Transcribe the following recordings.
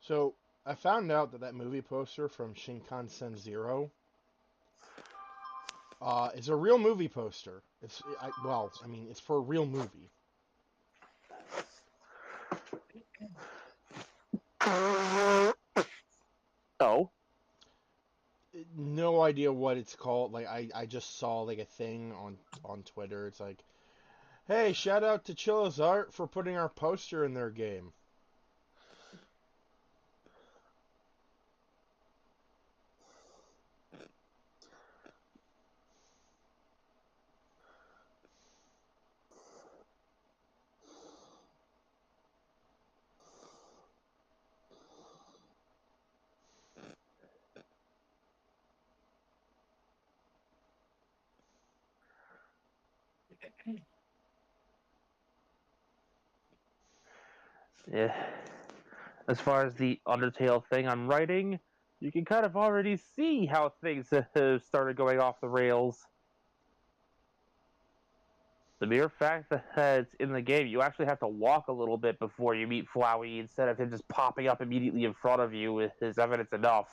So I found out that that movie poster from Shinkansen Zero is a real movie poster. I mean, it's for a real movie. Oh, No idea what it's called. Like I just saw like a thing on Twitter. It's like, hey, shout out to Chilla's Art for putting our poster in their game. yeah. As far as the Undertale thing I'm writing, you can kind of already see how things have started going off the rails. The mere fact that it's in the game, you actually have to walk a little bit before you meet Flowey instead of him just popping up immediately in front of you is evidence enough.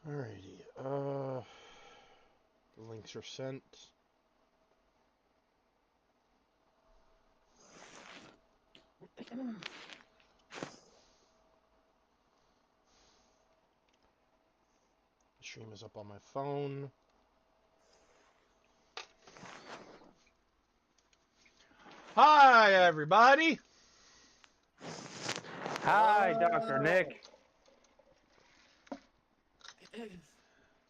Alrighty. The links are sent. The stream is up on my phone. Hi, everybody. Hi, Dr. Hello. Nick.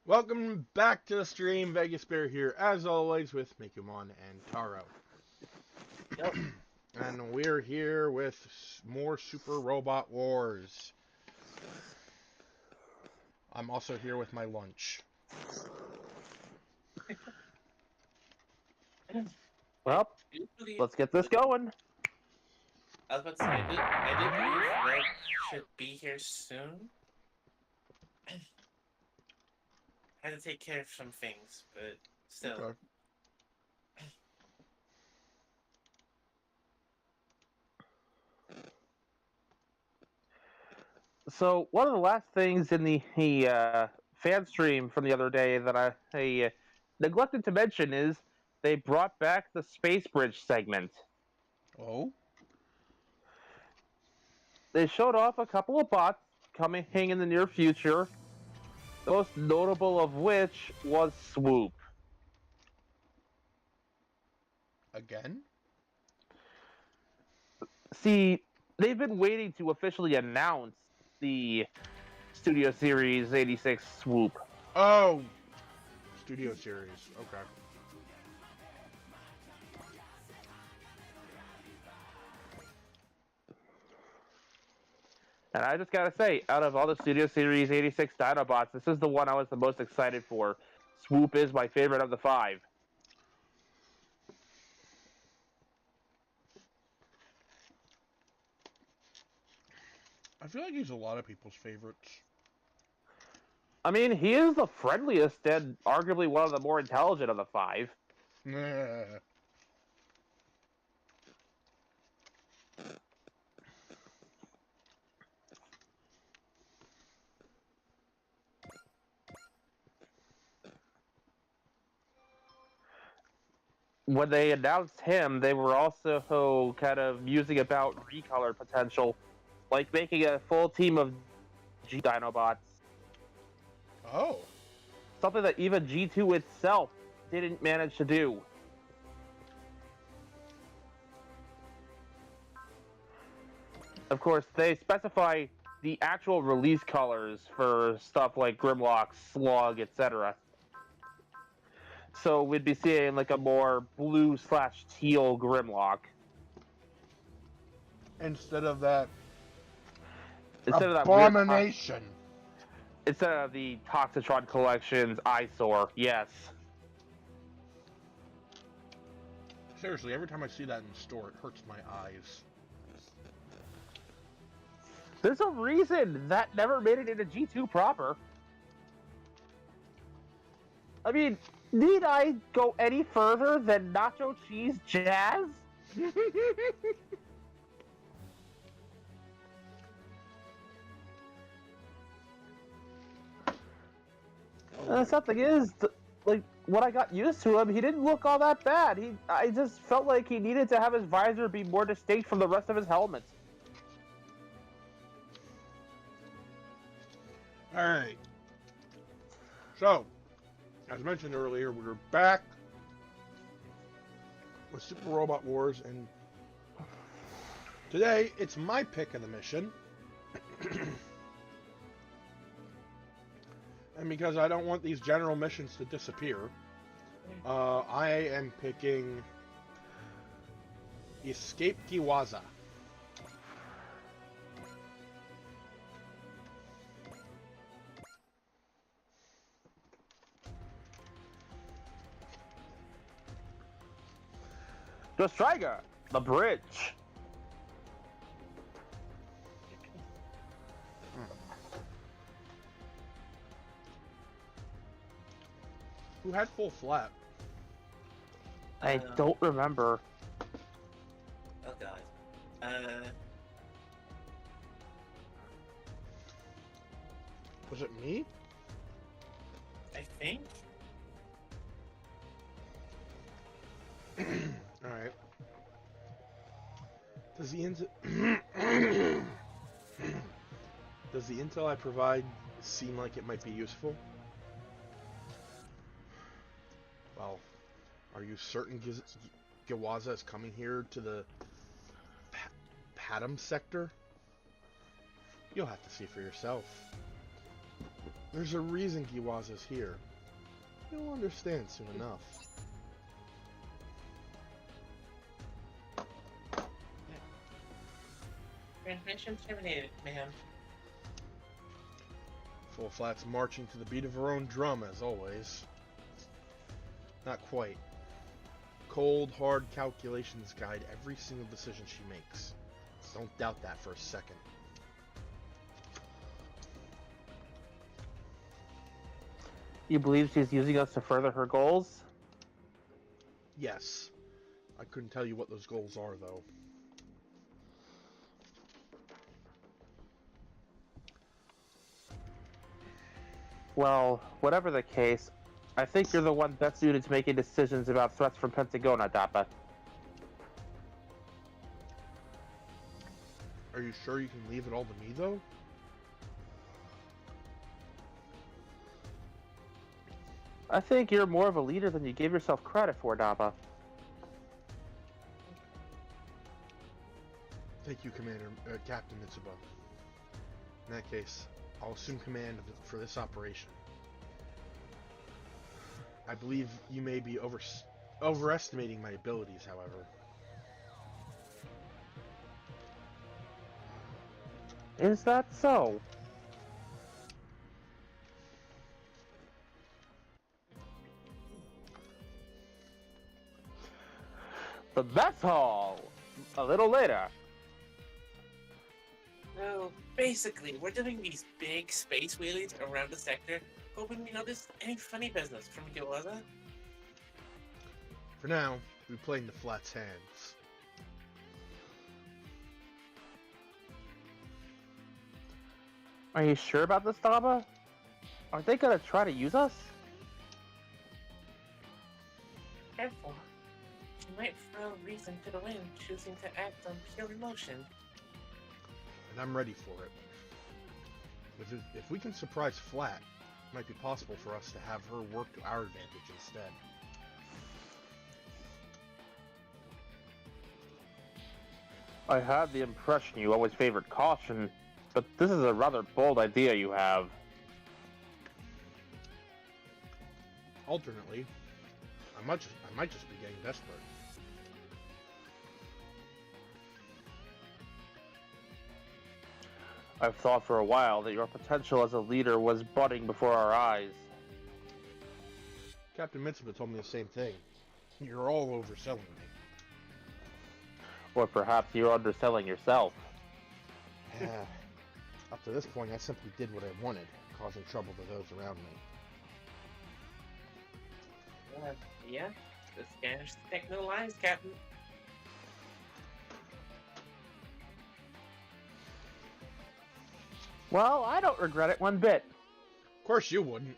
Welcome back to the stream. Vegas Bear here, as always, with Mikumon and Taro. Yep. And we're here with more Super Robot Wars. I'm also here with my lunch. Well, I do believe let's get this going. I was about to say I do believe Red should be here soon. I had to take care of some things, but still. Okay. So, one of the last things in the fan stream from the other day that I neglected to mention is they brought back the Space Bridge segment. Oh? They showed off a couple of bots coming in the near future, the most notable of which was Swoop. Again? See, they've been waiting to officially announce the Studio Series 86 Swoop. Oh! Studio Series. Okay. And I just gotta say, out of all the Studio Series 86 Dinobots, this is the one I was the most excited for. Swoop is my favorite of the five. I feel like he's a lot of people's favorites. I mean, he is the friendliest and arguably one of the more intelligent of the five. Nah. When they announced him, they were also kind of musing about recolor potential, like making a full team of G Dinobots. Oh. Something that even G2 itself didn't manage to do. Of course, they specify the actual release colors for stuff like Grimlock, Slug, etc. So we'd be seeing like a more blue/teal Grimlock Instead of that instead of that weird. abomination. Instead of the Toxitron Collection's Eyesore, yes. Seriously, every time I see that in the store, it hurts my eyes. There's a reason that never made it into G2 proper. I mean, need I go any further than Nacho Cheese Jazz? Something is, like, when I got used to him, he didn't look all that bad. I just felt like he needed to have his visor be more distinct from the rest of his helmet. Alright. So, as mentioned earlier, we're back with Super Robot Wars, and today it's my pick of the mission. And because I don't want these general missions to disappear, I am picking Escape Giwaza. The Striker, the bridge. Who had full flat? I don't remember. Oh god. Was it me? I think. Alright. Does the intel I provide seem like it might be useful? Well, are you certain Giwaza is coming here to the Patum sector? You'll have to see for yourself. There's a reason Giwaza's here. You'll understand soon enough. Transmission terminated, ma'am. Full Flat's marching to the beat of her own drum, as always. Not quite. Cold, hard calculations guide every single decision she makes. Don't doubt that for a second. You believe she's using us to further her goals? Yes. I couldn't tell you what those goals are, though. Well, whatever the case, I think you're the one best suited to making decisions about threats from Pentagona, Dappa. Are you sure you can leave it all to me, though? I think you're more of a leader than you give yourself credit for, Dappa. Thank you, Captain Mitsuba. In that case, I'll assume command for this operation. I believe you may be overestimating my abilities, however. Is that so? The mess hall! A little later. So, basically, we're doing these big space wheelies around the sector, hoping we notice any funny business from Giwaza. For now, we play in the Flat's hands. Are you sure about this, Dappa? Are they gonna try to use us? Careful. She might throw reason to the wind, choosing to act on pure emotion. And I'm ready for it. If we can surprise Flat, it might be possible for us to have her work to our advantage instead. I had the impression you always favored caution, but this is a rather bold idea you have. Alternately, I might just be getting desperate. I've thought for a while that your potential as a leader was budding before our eyes. Captain Mitsuba told me the same thing. You're all overselling me. Or perhaps you're underselling yourself. Yeah. Up to this point, I simply did what I wanted, causing trouble to those around me. Yeah, the scanners detect no lies, Captain. Well, I don't regret it one bit. Of course you wouldn't.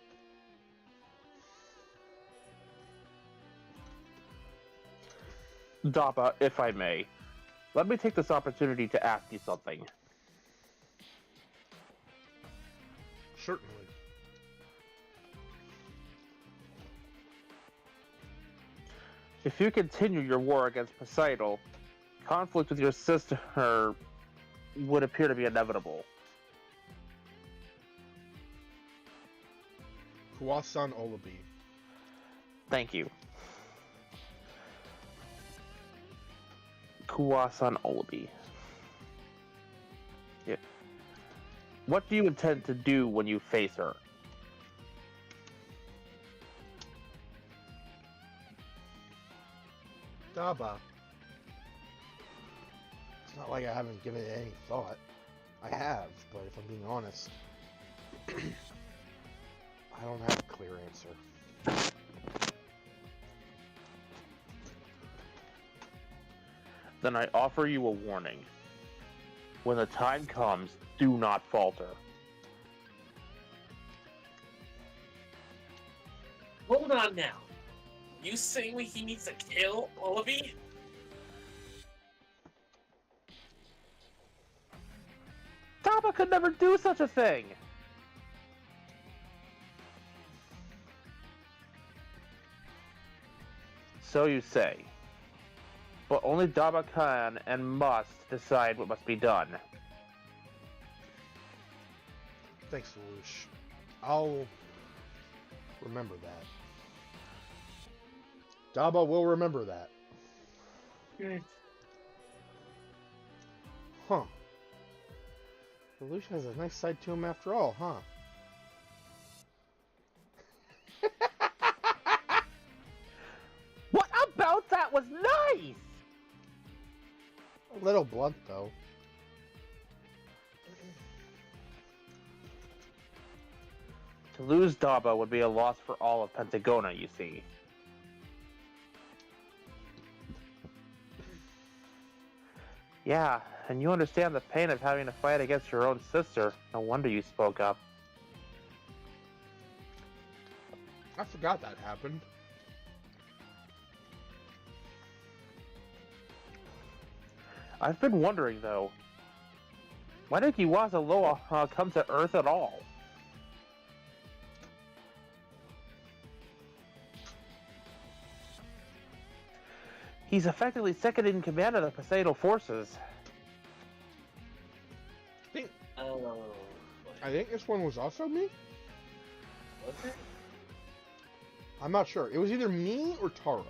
Dappa, if I may, let me take this opportunity to ask you something. Certainly. If you continue your war against Poseidon, conflict with your sister would appear to be inevitable. Kuwasan Olabi. Thank you. Kuwasan Olabi. Yeah. What do you intend to do when you face her? Daba. It's not like I haven't given it any thought. I have, but if I'm being honest, I don't have a clear answer. Then I offer you a warning. When the time comes, do not falter. Hold on now. You saying he needs to kill Olabi? Dappa could never do such a thing! So you say. But only Dappa can and must decide what must be done. Thanks, Lelouch. I'll remember that. Daba will remember that. Good. Huh. Lelouch has a nice side to him after all, huh? What about that was nice? A little blunt, though. To lose Dappa would be a loss for all of Pentagona, you see. Yeah, and you understand the pain of having to fight against your own sister. No wonder you spoke up. I forgot that happened. I've been wondering, though, why did Iwasa Loa come to Earth at all? He's effectively second in command of the Poseidon forces. Oh. I think this one was also me? Was it? I'm not sure. It was either me or Taro.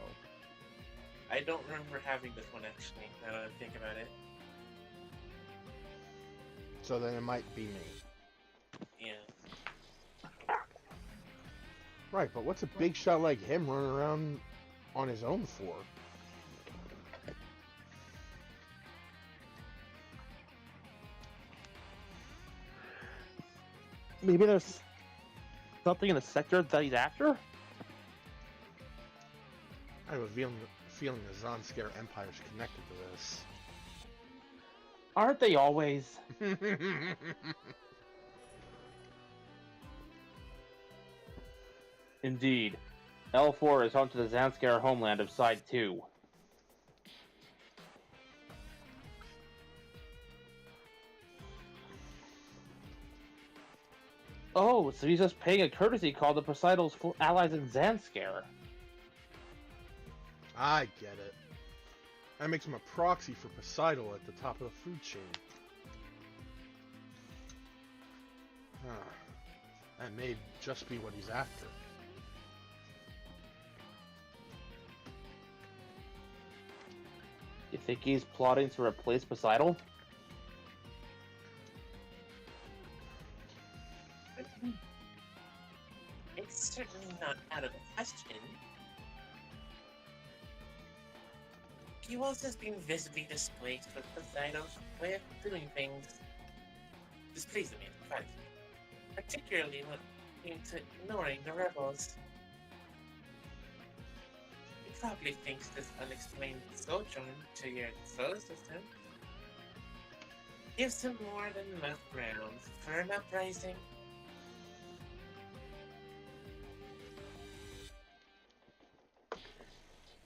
I don't remember having this one actually, now that I think about it. So then it might be me. Yeah. Right, but what's a big shot like him running around on his own for? Maybe there's something in the sector that he's after? I have a feeling the Zanskar Empire is connected to this. Aren't they always? Indeed. L4 is home to the Zanskar homeland of Side 2. Oh, so he's just paying a courtesy call to Poseidon's allies in Zanskar. I get it. That makes him a proxy for Poseidon at the top of the food chain. That may just be what he's after. You think he's plotting to replace Poseidon? It's certainly not out of the question. Giwa's has been visibly displeased with Poseidon's way of doing things. Displeased me, in fact. Particularly when it came to ignoring the rebels. He probably thinks this unexplained sojourn to your solar system gives him more than enough grounds for an uprising.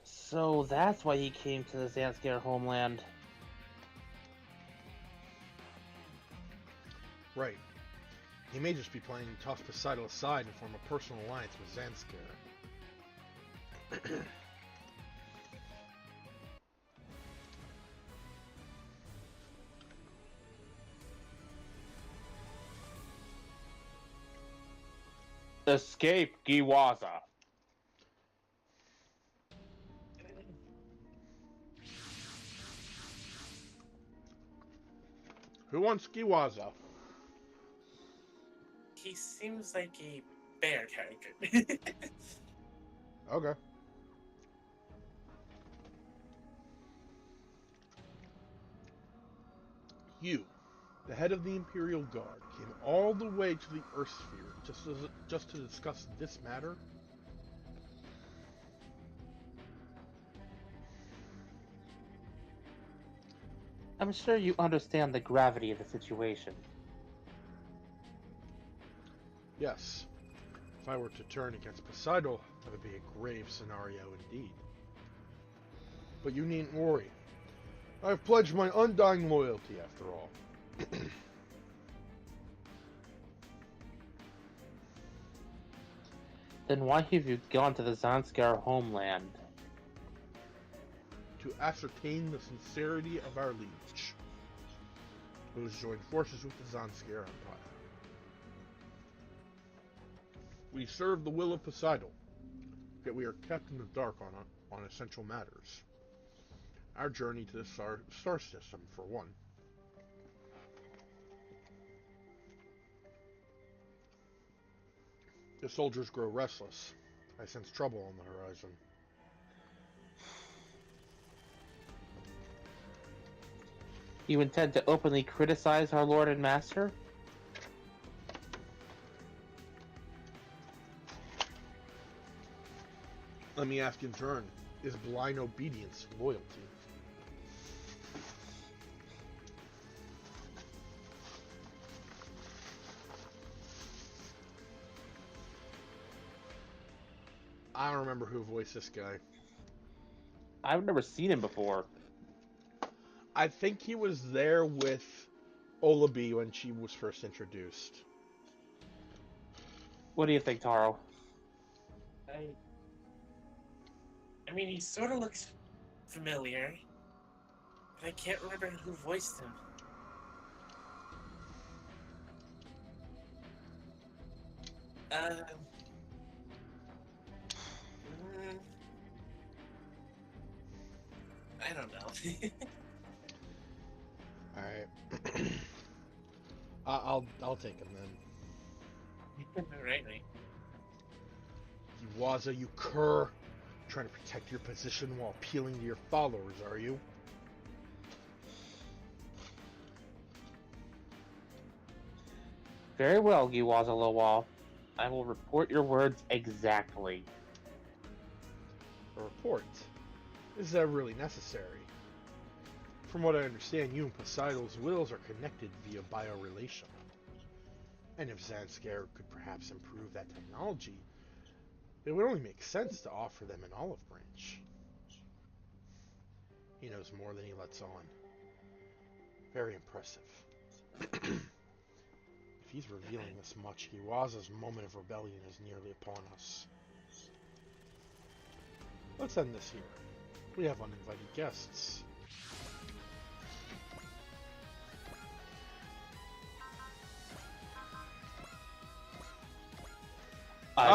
So that's why he came to the Zanskar homeland. Right. He may just be planning to toss Poseidon aside and form a personal alliance with Zanskar. Escape Giwaza. Who wants Giwaza? He seems like a bear character. Okay. You, the head of the Imperial Guard, came all the way to the Earth Sphere just to discuss this matter? I'm sure you understand the gravity of the situation. Yes. If I were to turn against Poseidon, that would be a grave scenario indeed. But you needn't worry. I've pledged my undying loyalty after all. Then why have you gone to the Zanskar homeland? To ascertain the sincerity of our liege, who has joined forces with the Zanskar Empire. We serve the will of Poseidon, yet we are kept in the dark on essential matters. Our journey to the star system, for one. The soldiers grow restless. I sense trouble on the horizon. You intend to openly criticize our Lord and Master? Let me ask in turn, is blind obedience loyalty? I don't remember who voiced this guy. I've never seen him before. I think he was there with Olabi when she was first introduced. What do you think, Taro? I mean, he sort of looks familiar, but I can't remember who voiced him. I don't know. All right, I'll take him then. Right. Yuwaza, you cur! Trying to protect your position while appealing to your followers, are you? Very well, Giwaza Lawal. I will report your words exactly. A report? Is that really necessary? From what I understand, you and Poseidon's wills are connected via biorelation. And if Zanskar could perhaps improve that technology, it would only make sense to offer them an olive branch. He knows more than he lets on. Very impressive. If he's revealing this much, Giwaza's moment of rebellion is nearly upon us. Let's end this here. We have uninvited guests.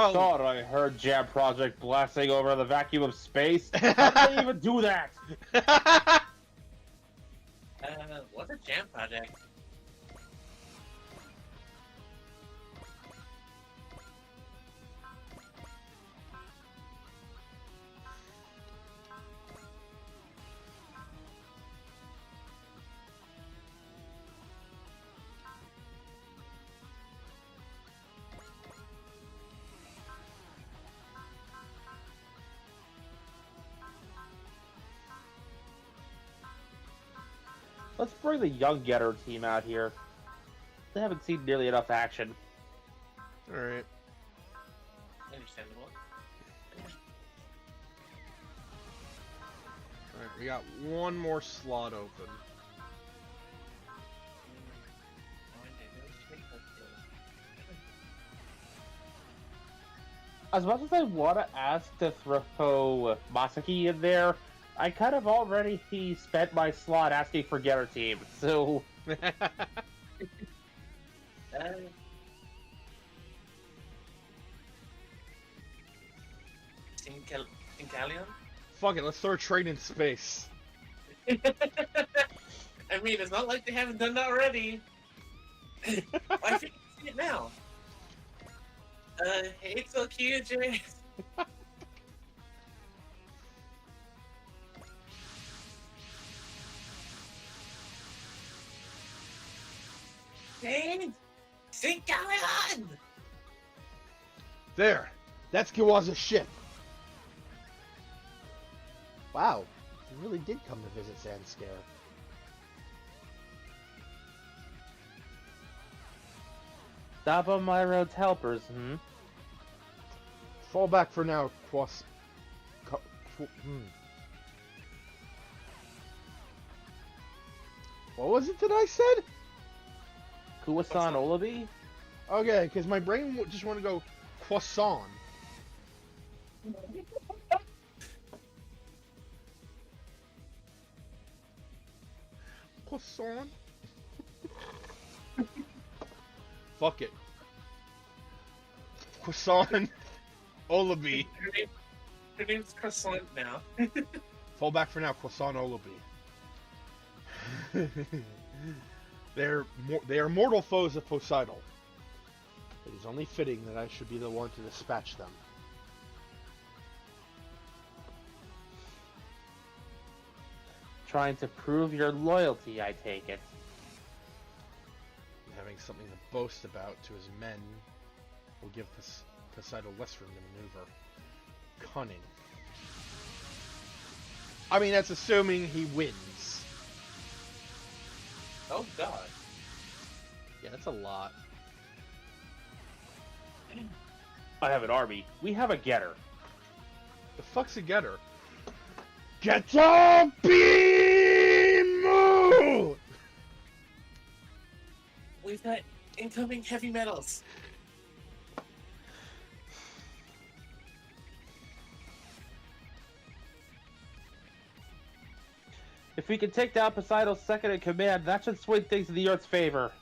No! thought I heard Jam Project blasting over the vacuum of space. How did they even do that? What's a jam project? Let's bring the young Getter team out here. They haven't seen nearly enough action. Alright. Understandable. Alright, we got one more slot open. As much as I want to ask to throw Masaki in there, I kind of already spent my slot asking for Getter team, so... Incalion? Fuck it, let's throw a train in space. I mean, it's not like they haven't done that already. Why can't you see it now? Hey, it's so cute, Jay. Hey, Incalion! There! That's Kiwaza's ship! Wow, he really did come to visit Sandscare. Stop on my road's helpers, Fall back for now, What was it that I said? Kuwasan Olabi? Okay, because my brain just want to go croissant. Croissant? Fuck it. Croissant Olabi. Her name's Croissant now. Fall back for now, Croissant Olabi. They are mortal foes of Poseidon. It is only fitting that I should be the one to dispatch them. Trying to prove your loyalty, I take it. Having something to boast about to his men will give Poseidon less room to maneuver. Cunning. I mean, that's assuming he wins. Oh god. Yeah, that's a lot. I have an army. We have a Getter. The fuck's a Getter? Getter Bimu! We've got incoming heavy metals. If we can take down Poseidon's second in command, that should swing things in the Earth's favor.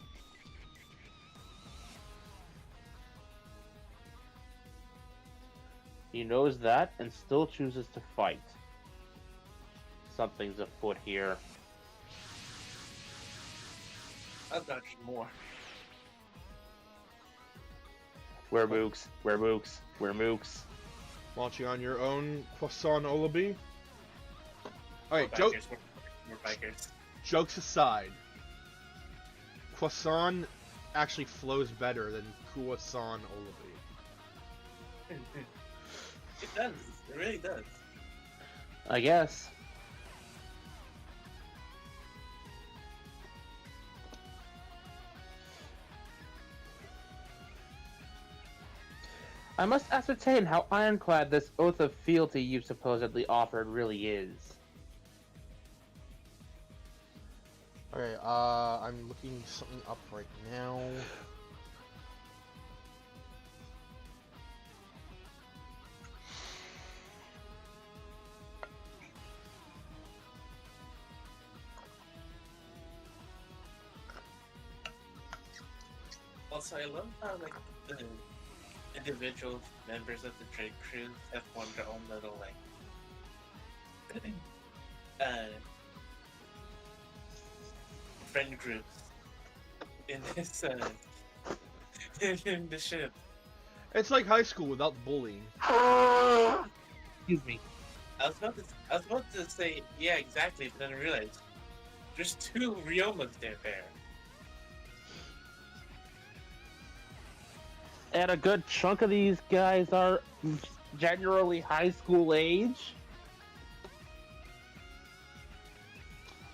He knows that and still chooses to fight. Something's afoot here. I've got you more. We're mooks. We're mooks. We're mooks. Launching on your own, Croissant Olabi. Alright, We're bikers. We're bikers. jokes aside, Croissant actually flows better than Croissant Olabi. It does. It really does. I guess. I must ascertain how ironclad this oath of fealty you've supposedly offered really is. Okay, I'm looking something up right now. Also, I love how like individual members of the Drake crew have formed their own little like friend groups in this in the ship. It's like high school without bullying. Excuse me. I was about to say yeah, exactly, but then I realized there's two Ryomas there. And a good chunk of these guys are generally high school age.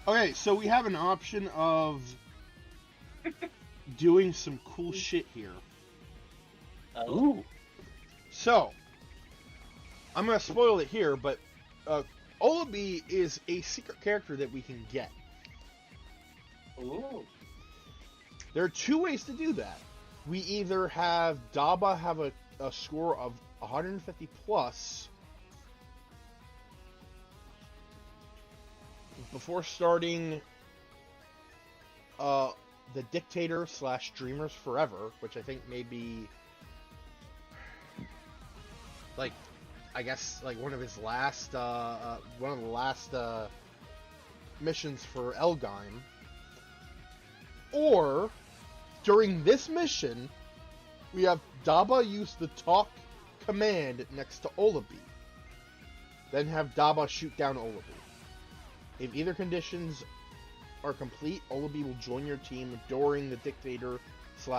Okay, so we have an option of doing some cool shit here. Ooh. So, I'm gonna spoil it here, but Olabi is a secret character that we can get. Ooh. There are two ways to do that. We either have Daba have a score of 150 plus before starting the Dictator / Dreamers Forever, which I think may be like, I guess like one of his last missions for Elgheim, or during this mission, we have Daba use the talk command next to Olabi. Then have Daba shoot down Olabi. If either conditions are complete, Olabi will join your team during the Dictator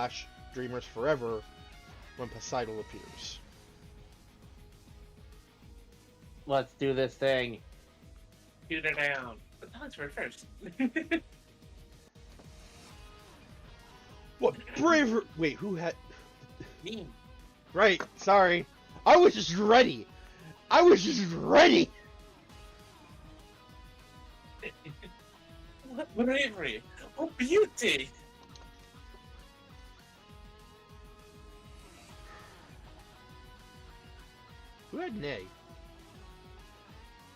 / Dreamers Forever when Poseidon appears. Let's do this thing. Shoot her down. But that's for first. What braver? Wait, who had? Me. Right, sorry. I was just ready. What bravery! Oh, beauty! Who had Nay?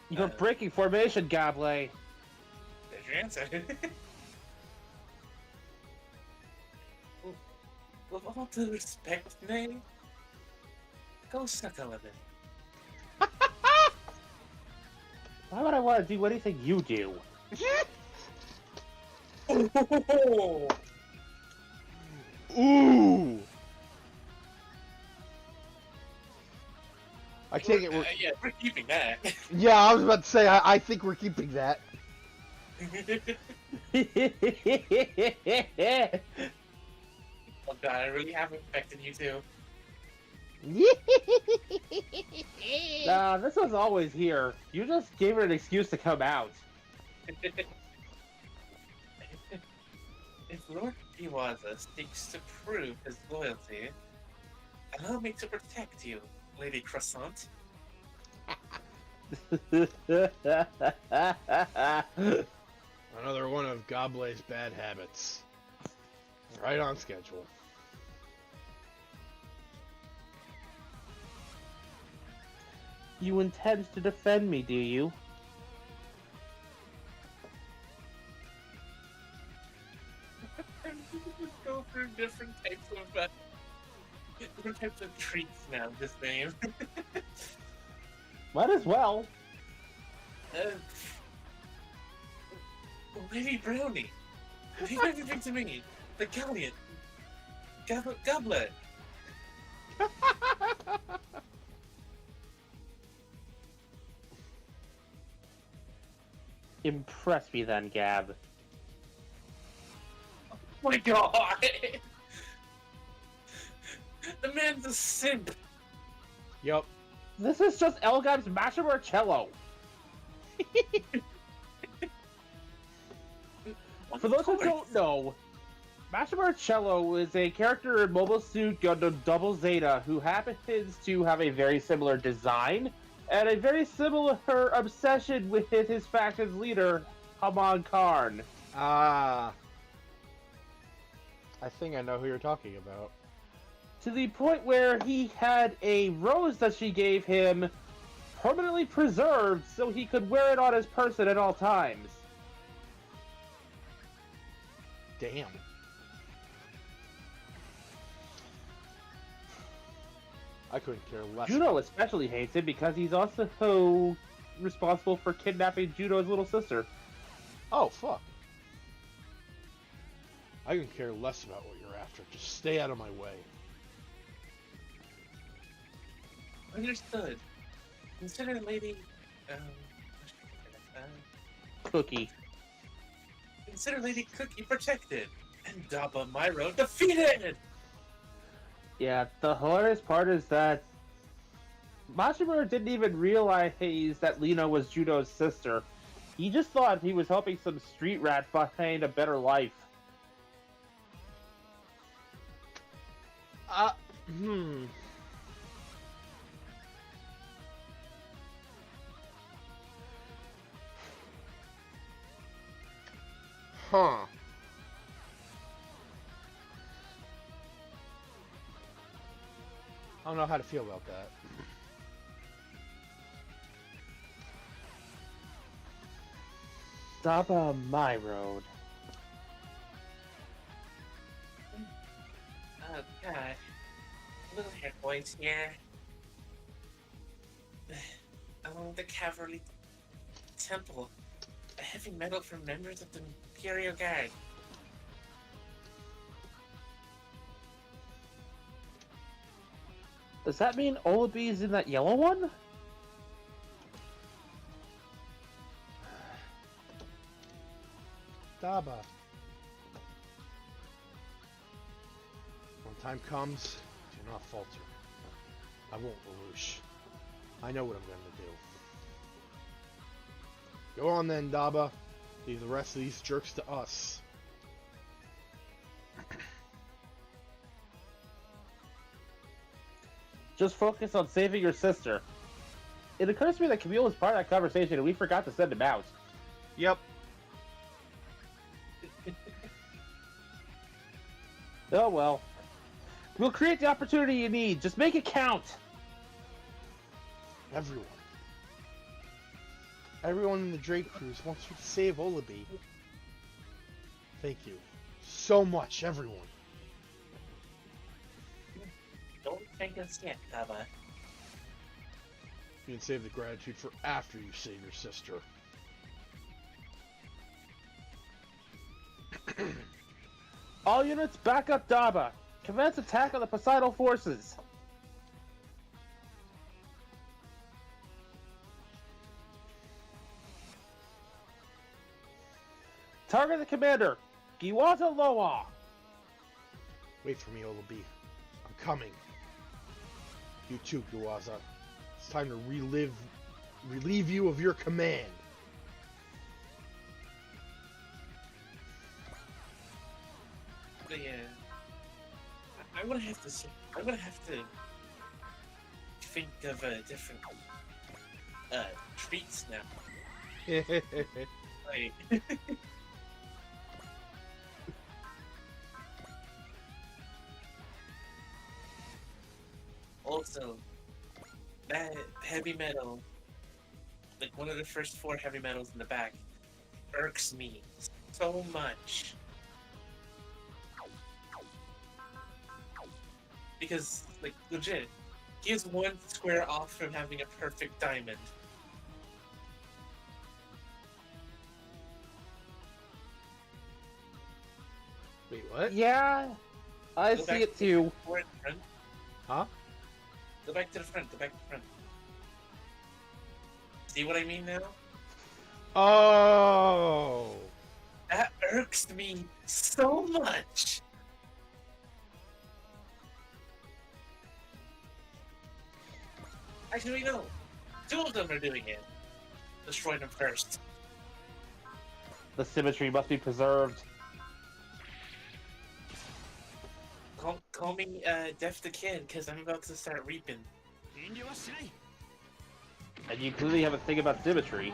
You're breaking formation, Gable. There's your answer. With all due respect, May, go suck a lemon. Why would I want to do anything you do? Oh, Ooh! I take it we're... yeah, we're keeping that. Yeah, I was about to say, I think we're keeping that. Oh god, I really have affected you too. Nah, this was always here. You just gave her an excuse to come out. If Lord Iwaza seeks to prove his loyalty, allow me to protect you, Lady Croissant. Another one of Goblet's bad habits. Right on schedule. You intend to defend me, do you? Just go through different types of treats now. This name. Might as well. Lady Brownie, leave everything to me. The Galleon, Goblet. Impress me then, Gab. Oh my god! The man's a simp. Yup. This is just Elgheim's Masha Marcello. For those who don't know, Masha Marcello is a character in Mobile Suit Gundam Double Zeta who happens to have a very similar design and a very similar obsession with his faction's leader, Haman Karn. Ah. I think I know who you're talking about. To the point where he had a rose that she gave him permanently preserved so he could wear it on his person at all times. Damn. I couldn't care less. Juno especially hates him because he's also responsible for kidnapping Juno's little sister. Oh, fuck. I can care less about what you're after. Just stay out of my way. Understood. Consider Lady... Cookie. Consider Lady Cookie protected. And Daba Myro defeated! Yeah, the hardest part is that Mashimura didn't even realize that Lina was Juno's sister. He just thought he was helping some street rat find a better life. Hmm. Huh. I don't know how to feel about that. Daba my road. Oh god. Little hair boys here. Along the cavalry temple. A heavy metal from members of the Imperial Guard. Does that mean Olabee's in that yellow one? Daba. When time comes, do not falter. I won't, Lelouch. I know what I'm going to do. Go on then, Daba. Leave the rest of these jerks to us. Just focus on saving your sister. It occurs to me that Camille was part of that conversation and we forgot to send him out. Yep. Oh well. We'll create the opportunity you need. Just make it count. Everyone. Everyone in the Drake Cruise wants you to save Olabee. Thank you. So much, everyone. Don't thank us yet, Daba. You can save the gratitude for after you save your sister. All units, back up Daba. Commence attack on the Poseidon forces. Target the commander, Giwata Loa. Wait for me, Olabee. I'm coming. You too, Guaza. It's time to relieve you of your command. But yeah, I'm gonna have to. I'm gonna have to think of different treats now. Like, also, that heavy metal, like one of the first 4 heavy metals in the back, irks me so much. Because, like, legit, he is 1 square off from having a perfect diamond. Wait, what? Yeah, I Go see back it too. forward, front. Huh? Go back to the front. Go back to the front. See what I mean now? Oh! That irks me so much. Actually, no. 2 of them are doing it. Destroy them first. The symmetry must be preserved. Call me Def the Kid, because I'm about to start reaping. And you clearly have a thing about symmetry.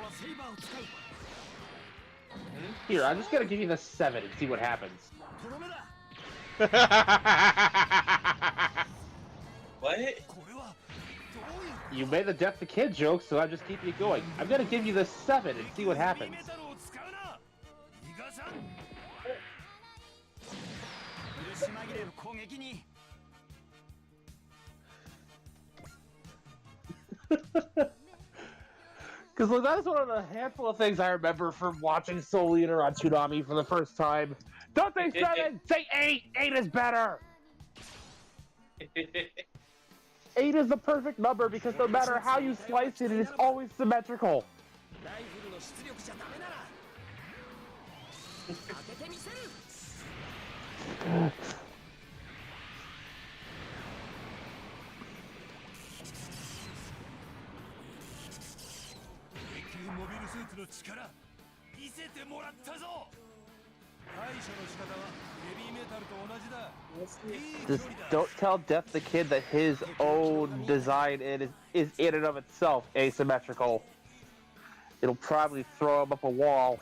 Here, I'm just gonna give you the 7 and see what happens. What? You made the Death the Kid joke, so I'm just keeping it going. I'm gonna give you the 7 and see what happens. Because look, that is one of the handful of things I remember from watching Soul Eater on Toonami for the first time. Don't say 7, say 8! 8 is better! 8 is the perfect number because no matter how you slice it, it is always symmetrical. Just don't tell Death the Kid that his own design is in and of itself asymmetrical. It'll probably throw him up a wall.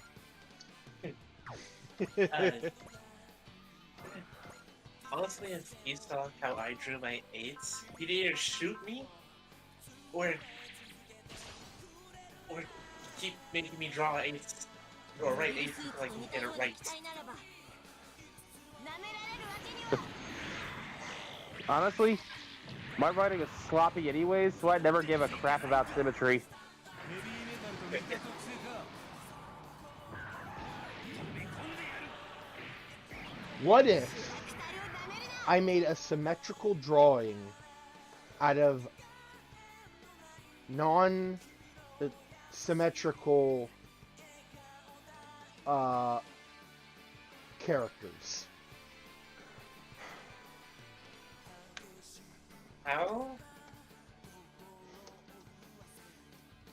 Honestly, if he saw how I drew my 8s, he'd either shoot me or keep making me draw 8s or write 8s until I can get it right. Honestly, my writing is sloppy anyways, so I never give a crap about symmetry. What if I made a symmetrical drawing out of non-symmetrical characters? How?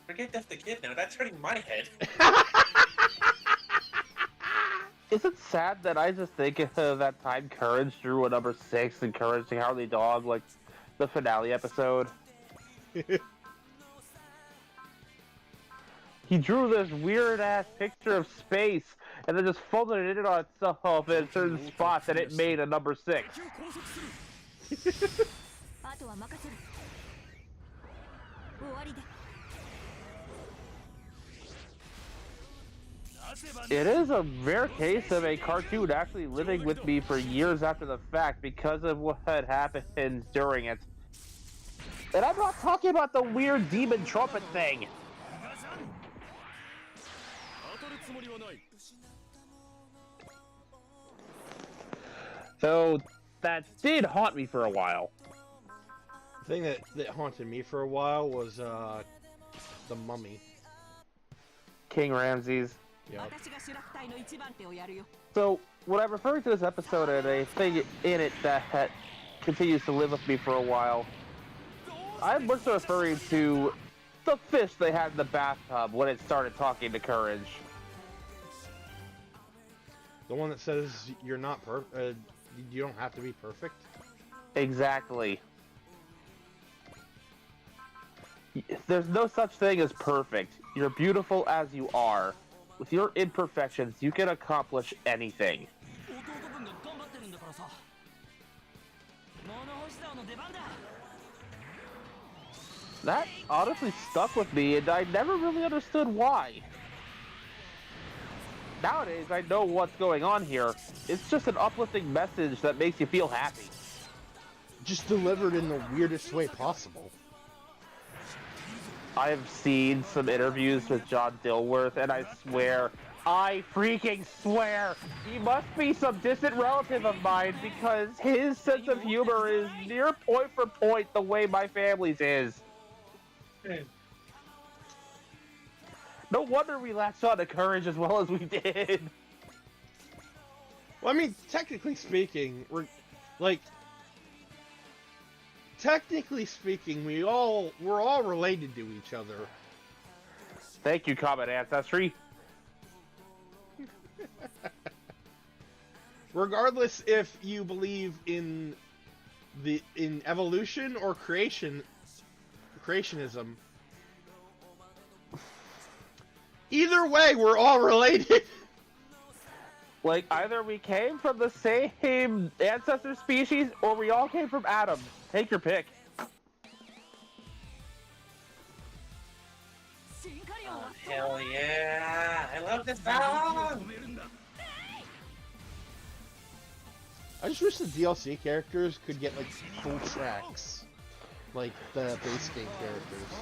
Forget Death the Kid now, that's hurting my head. Is it sad that I just think of that time Courage drew a number 6 and Courage the Cowardly Dog, like the finale episode? He drew this weird-ass picture of space and then just folded it in on itself in certain spots and it made a number 6. It is a rare case of a cartoon actually living with me for years after the fact because of what had happened during it. And I'm not talking about the weird demon trumpet thing. So that did haunt me for a while. The thing that haunted me for a while was the Mummy. King Ramses. Yep. So when I'm referring to this episode and a thing in it that continues to live with me for a while, I'm more so referring to the fish they had in the bathtub when it started talking to Courage. The one that says you're not you don't have to be perfect. Exactly. There's no such thing as perfect. You're beautiful as you are. With your imperfections, you can accomplish anything. That honestly stuck with me, and I never really understood why. Nowadays, I know what's going on here. It's just an uplifting message that makes you feel happy. Just delivered in the weirdest way possible. I've seen some interviews with John Dilworth, and I freaking swear, he must be some distant relative of mine because his sense of humor is near point for point the way my family's is. No wonder we latched on to Courage as well as we did. Well, I mean, technically speaking, we're all related to each other. Thank you, Common Ancestry. Regardless if you believe in evolution or creationism, either way, we're all related. Like, either we came from the same ancestor species, or we all came from Adam. Take your pick. Oh, hell yeah! I love this song! I just wish the DLC characters could get, like, full tracks. like the base game characters.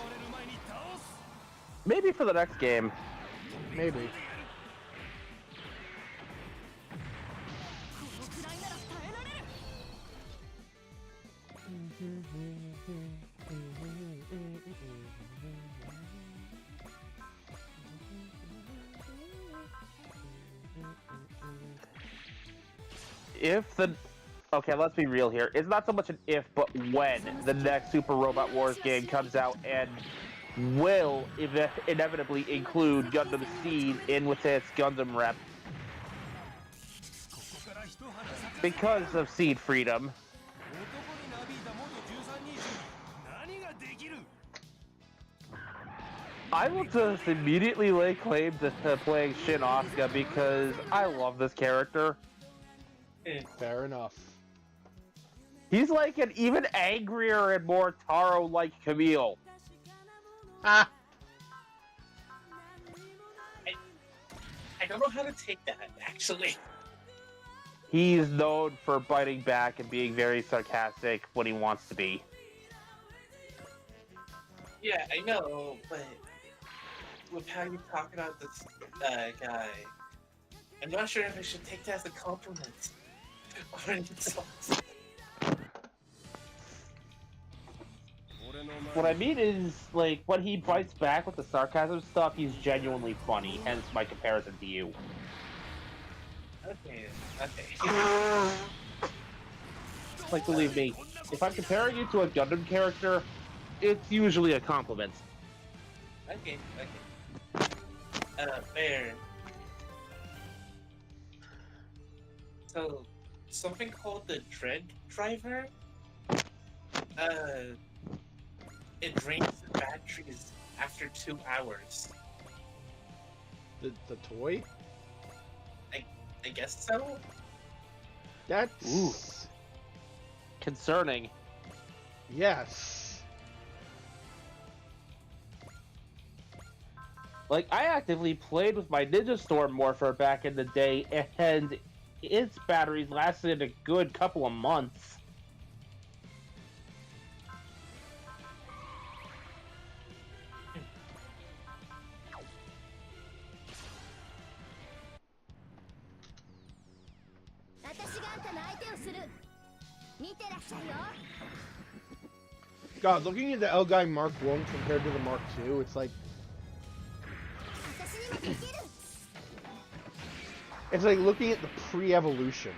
Maybe for the next game. Maybe. Okay, let's be real here. It's not so much an if, but when the next Super Robot Wars game comes out and will inevitably include Gundam Seed in with its Gundam rep. Because of Seed Freedom. I will just immediately lay claim to playing Shin Asuka because I love this character. Fair enough. He's like an even angrier and more Taro-like Camille. Ah! I don't know how to take that, actually. He's known for biting back and being very sarcastic when he wants to be. Yeah, I know, but with how you talk about this guy, I'm not sure if I should take that as a compliment or an insult. What I mean is, like, when he bites back with the sarcasm stuff, he's genuinely funny, hence my comparison to you. Okay, okay. Like, believe me, if I'm comparing you to a Gundam character, it's usually a compliment. Okay, okay. Fair. So, something called the Dread Driver? It drains the batteries after 2 hours. The toy? I guess so? That's... Ooh. Concerning. Yes. Like, I actively played with my Ninja Storm Morpher back in the day, and its batteries lasted a good couple of months. God, looking at the L-Guy Mark 1 compared to the Mark 2, it's like... It's like looking at the pre-evolution.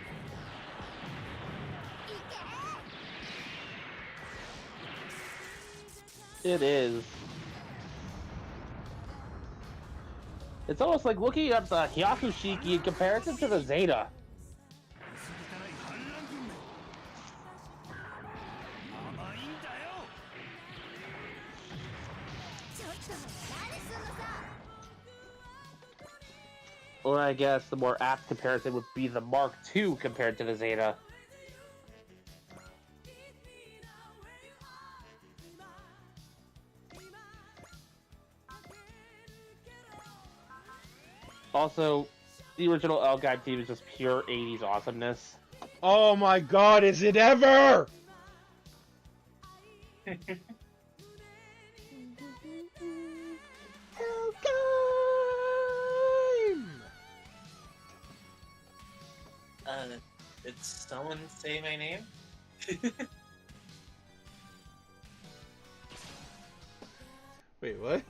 It is. It's almost like looking at the Hyakushiki in comparison to the Zeta. Or I guess the more apt comparison would be the Mark II compared to the Zeta. Also, the original L-Guide team is just pure 80s awesomeness. Oh my god, is it ever? Did someone say my name? Wait, what?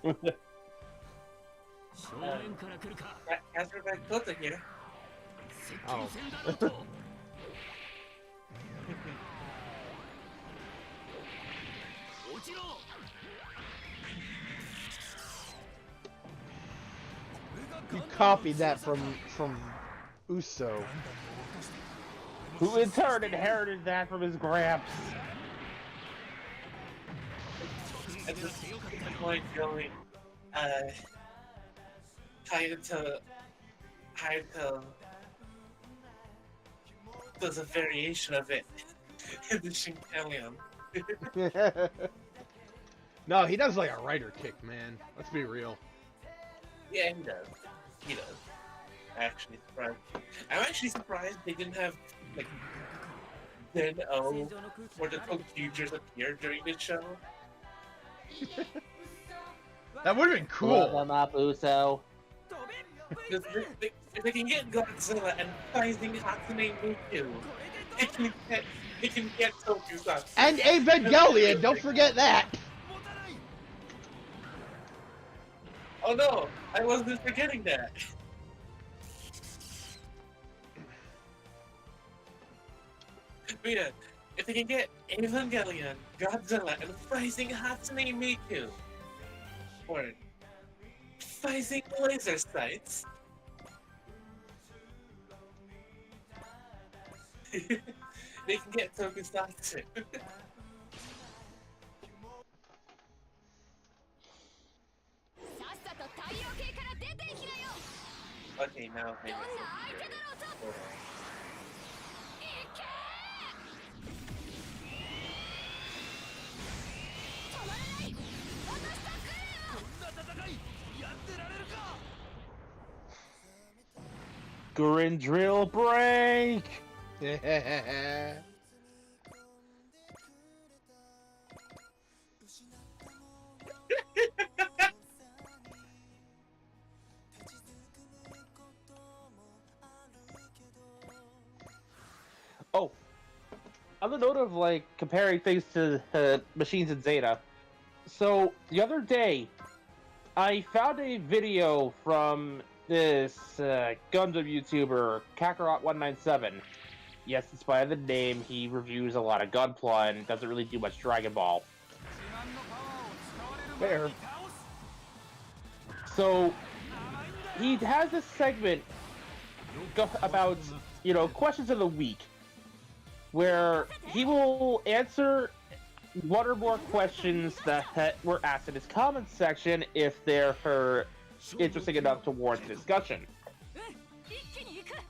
Casper Kota here. Oh. You copied that from Uso. Who in turn inherited that from his gramps. At this point, going, Hayato does a variation of it in the Shinkalion. No, he does like a rider kick, man. Let's be real. Yeah, he does. He does. I'm actually surprised they didn't have like then where the computers appear during the show. That would have been Love cool. them up, Uso. If they can get Godzilla and fighting Hatsune Miku, it can get Tokusatsu. And Evangelion, don't forget that. Oh no, I wasn't forgetting that. But yeah, if they can get Evangelion, Godzilla, and Rising Hatsune Miku, or Rising Laser Sights, they can get Tokusatsu. Okay, now maybe. Gurren Drill break! Oh, on the note of like comparing things to Machines in Zeta, so the other day I found a video from this Gundam YouTuber Kakarot197. Yes, in spite of the name, he reviews a lot of Gunpla and doesn't really do much Dragon Ball. Fair. So he has this segment about, you know, questions of the week, where he will answer one or more questions that were asked in his comments section if they're interesting enough to warrant discussion.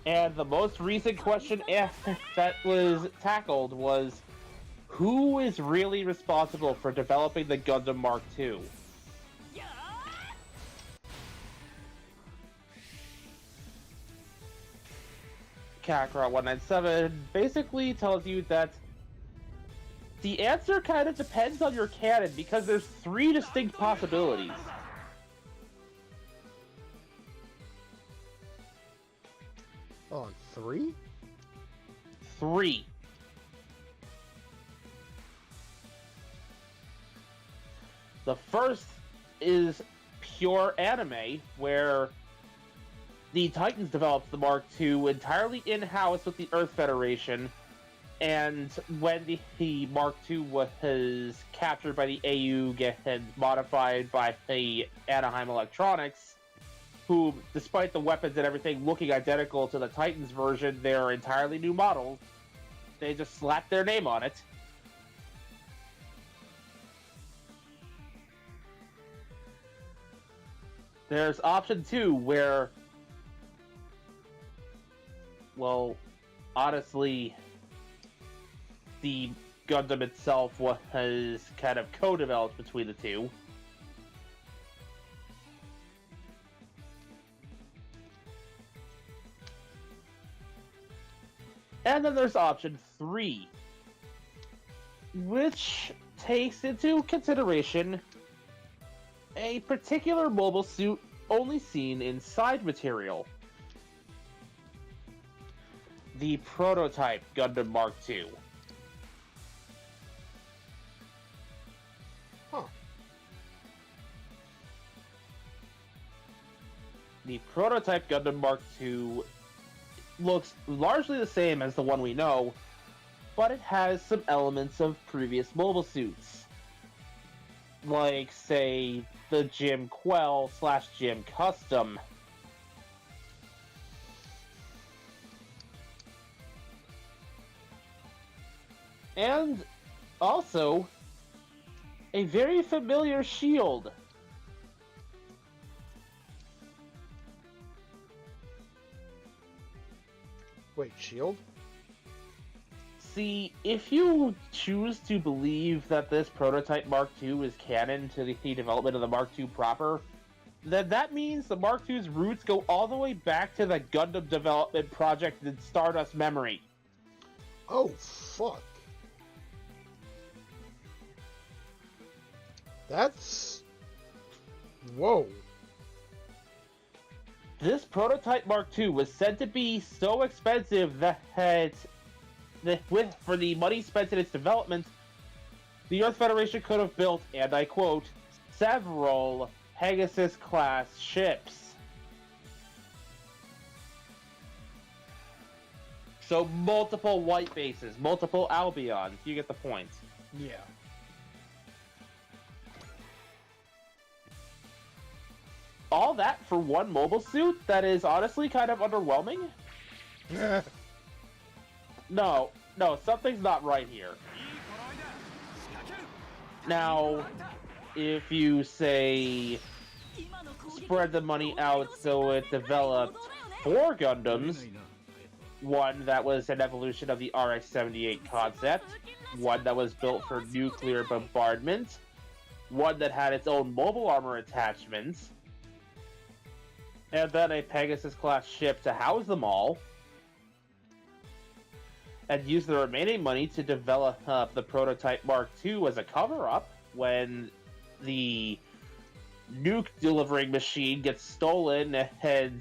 And the most recent question that was tackled was, who is really responsible for developing the Gundam Mark II? Kakarot197 basically tells you that the answer kind of depends on your canon, because there's 3 distinct possibilities. Oh, 3? 3. The first is pure anime, where the Titans developed the Mark II entirely in-house with the Earth Federation, and when the Mark II was captured by the AU and modified by the Anaheim Electronics, who, despite the weapons and everything looking identical to the Titans version, they're entirely new models. They just slapped their name on it. There's option 2, where, well, honestly, the Gundam itself was kind of co-developed between the two. And then there's option 3, which takes into consideration a particular mobile suit only seen in side material. The prototype Gundam Mark II. Huh. The prototype Gundam Mark II looks largely the same as the one we know, but it has some elements of previous mobile suits. Like, say, the Jim Quell / Jim Custom. And also a very familiar shield. Wait, shield? See, if you choose to believe that this prototype Mark II is canon to the development of the Mark II proper, then that means the Mark II's roots go all the way back to the Gundam development project in Stardust Memory. Oh, fuck. That's... Whoa. This prototype Mark II was said to be so expensive that for the money spent in its development, the Earth Federation could have built, and I quote, several Pegasus-class ships. So multiple white bases, multiple Albions. You get the point. Yeah. All that for one mobile suit that is honestly kind of underwhelming? No, something's not right here. Now, if you say spread the money out so it developed 4 Gundams, one that was an evolution of the RX-78 concept, one that was built for nuclear bombardment, one that had its own mobile armor attachments, and then a Pegasus-class ship to house them all, and use the remaining money to develop the prototype Mark II as a cover-up when the nuke delivering machine gets stolen and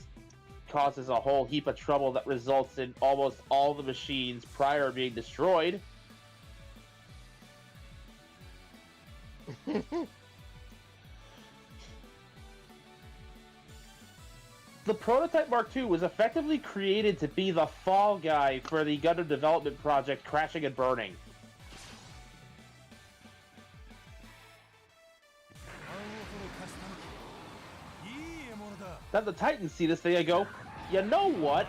causes a whole heap of trouble that results in almost all the machines prior being destroyed. The prototype Mark II was effectively created to be the fall guy for the Gundam development project crashing and burning. Then the Titans see this thing and go, you know what?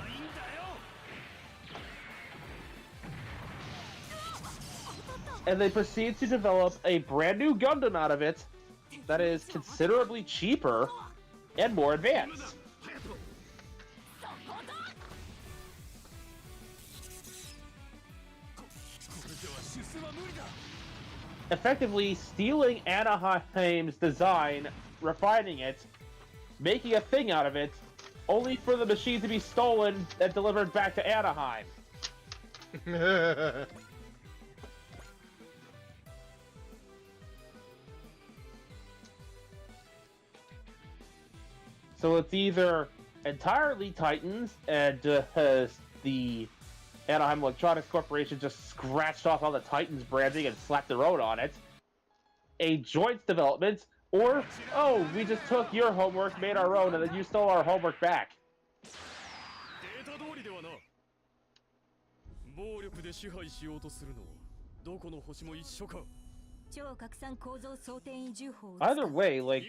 And they proceed to develop a brand new Gundam out of it that is considerably cheaper and more advanced. Effectively stealing Anaheim's design, refining it, making a thing out of it, only for the machine to be stolen and delivered back to Anaheim. So it's either entirely Titans and the Anaheim Electronics Corporation just scratched off all the Titans branding and slapped their own on it, a joint development, or, oh, we just took your homework, made our own, and then you stole our homework back. Either way, like,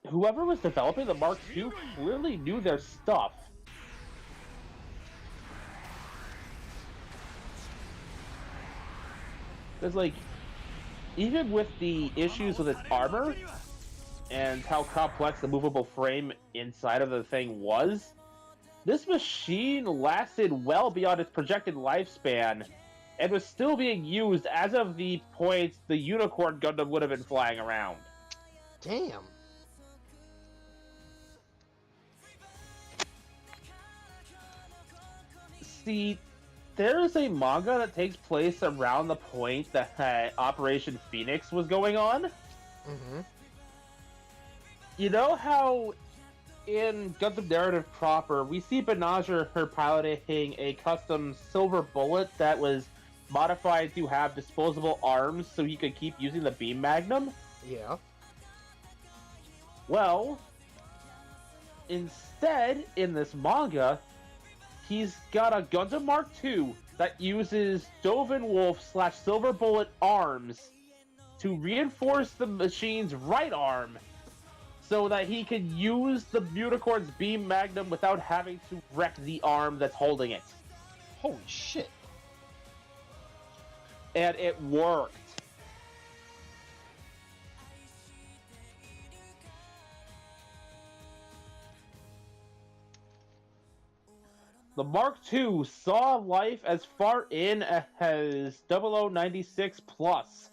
whoever was developing the Mark II clearly knew their stuff. Because, like, even with the issues with its armor and how complex the movable frame inside of the thing was, this machine lasted well beyond its projected lifespan and was still being used as of the point the Unicorn Gundam would have been flying around. Damn. See, there is a manga that takes place around the point that Operation Phoenix was going on. Mm-hmm. You know how in Gundam Narrative proper, we see Banagher her piloting a custom Silver Bullet that was modified to have disposable arms so he could keep using the Beam Magnum? Yeah. Well, instead, in this manga, he's got a Gundam Mark II that uses Dovin Wolf / Silver Bullet arms to reinforce the machine's right arm so that he can use the Unicorn's Beam Magnum without having to wreck the arm that's holding it. Holy shit. And it worked. The Mark II saw life as far in as 0096 Plus.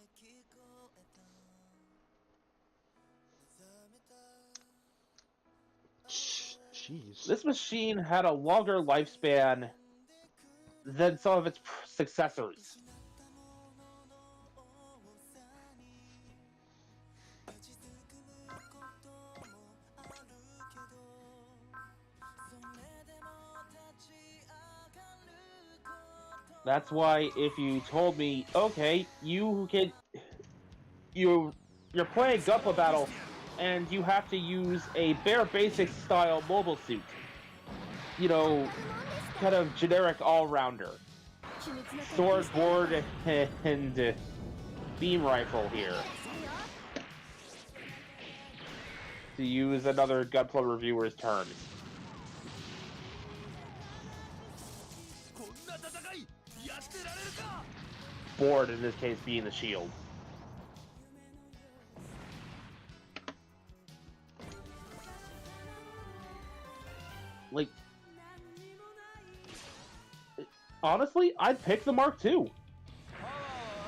Jeez. This machine had a longer lifespan than some of its successors. That's why if you told me, okay, you're playing Gunpla Battle, and you have to use a bare basics style mobile suit. You know, kind of generic all-rounder. Sword, board, and beam rifle here. To use another Gunpla reviewer's terms. Board, in this case, being the shield. Like, honestly, I'd pick the Mark II.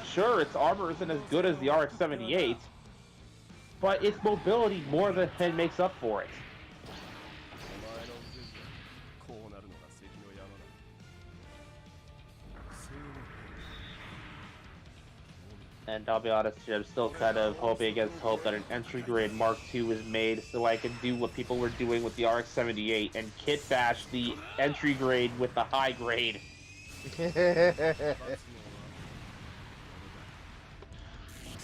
Sure, its armor isn't as good as the RX-78, but its mobility more than makes up for it. And I'll be honest here, I'm still kind of hoping against hope that an entry-grade Mark II is made so I can do what people were doing with the RX-78 and kit bash the entry-grade with the high-grade.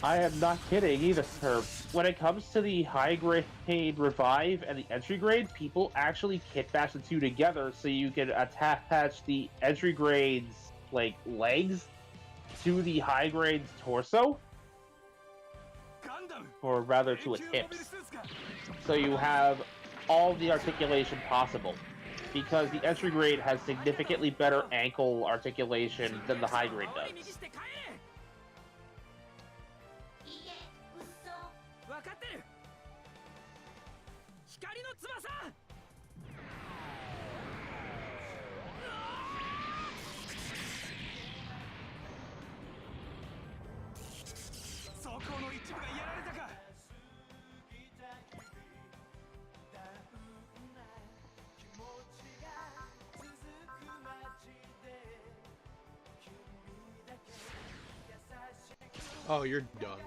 I am not kidding either, sir. When it comes to the high-grade revive and the entry-grade, people actually kit bash the two together so you can attach the entry-grade's, like, legs to the high grade's torso, or rather to its hips. So you have all the articulation possible, because the entry grade has significantly better ankle articulation than the high grade does. Oh, you're done.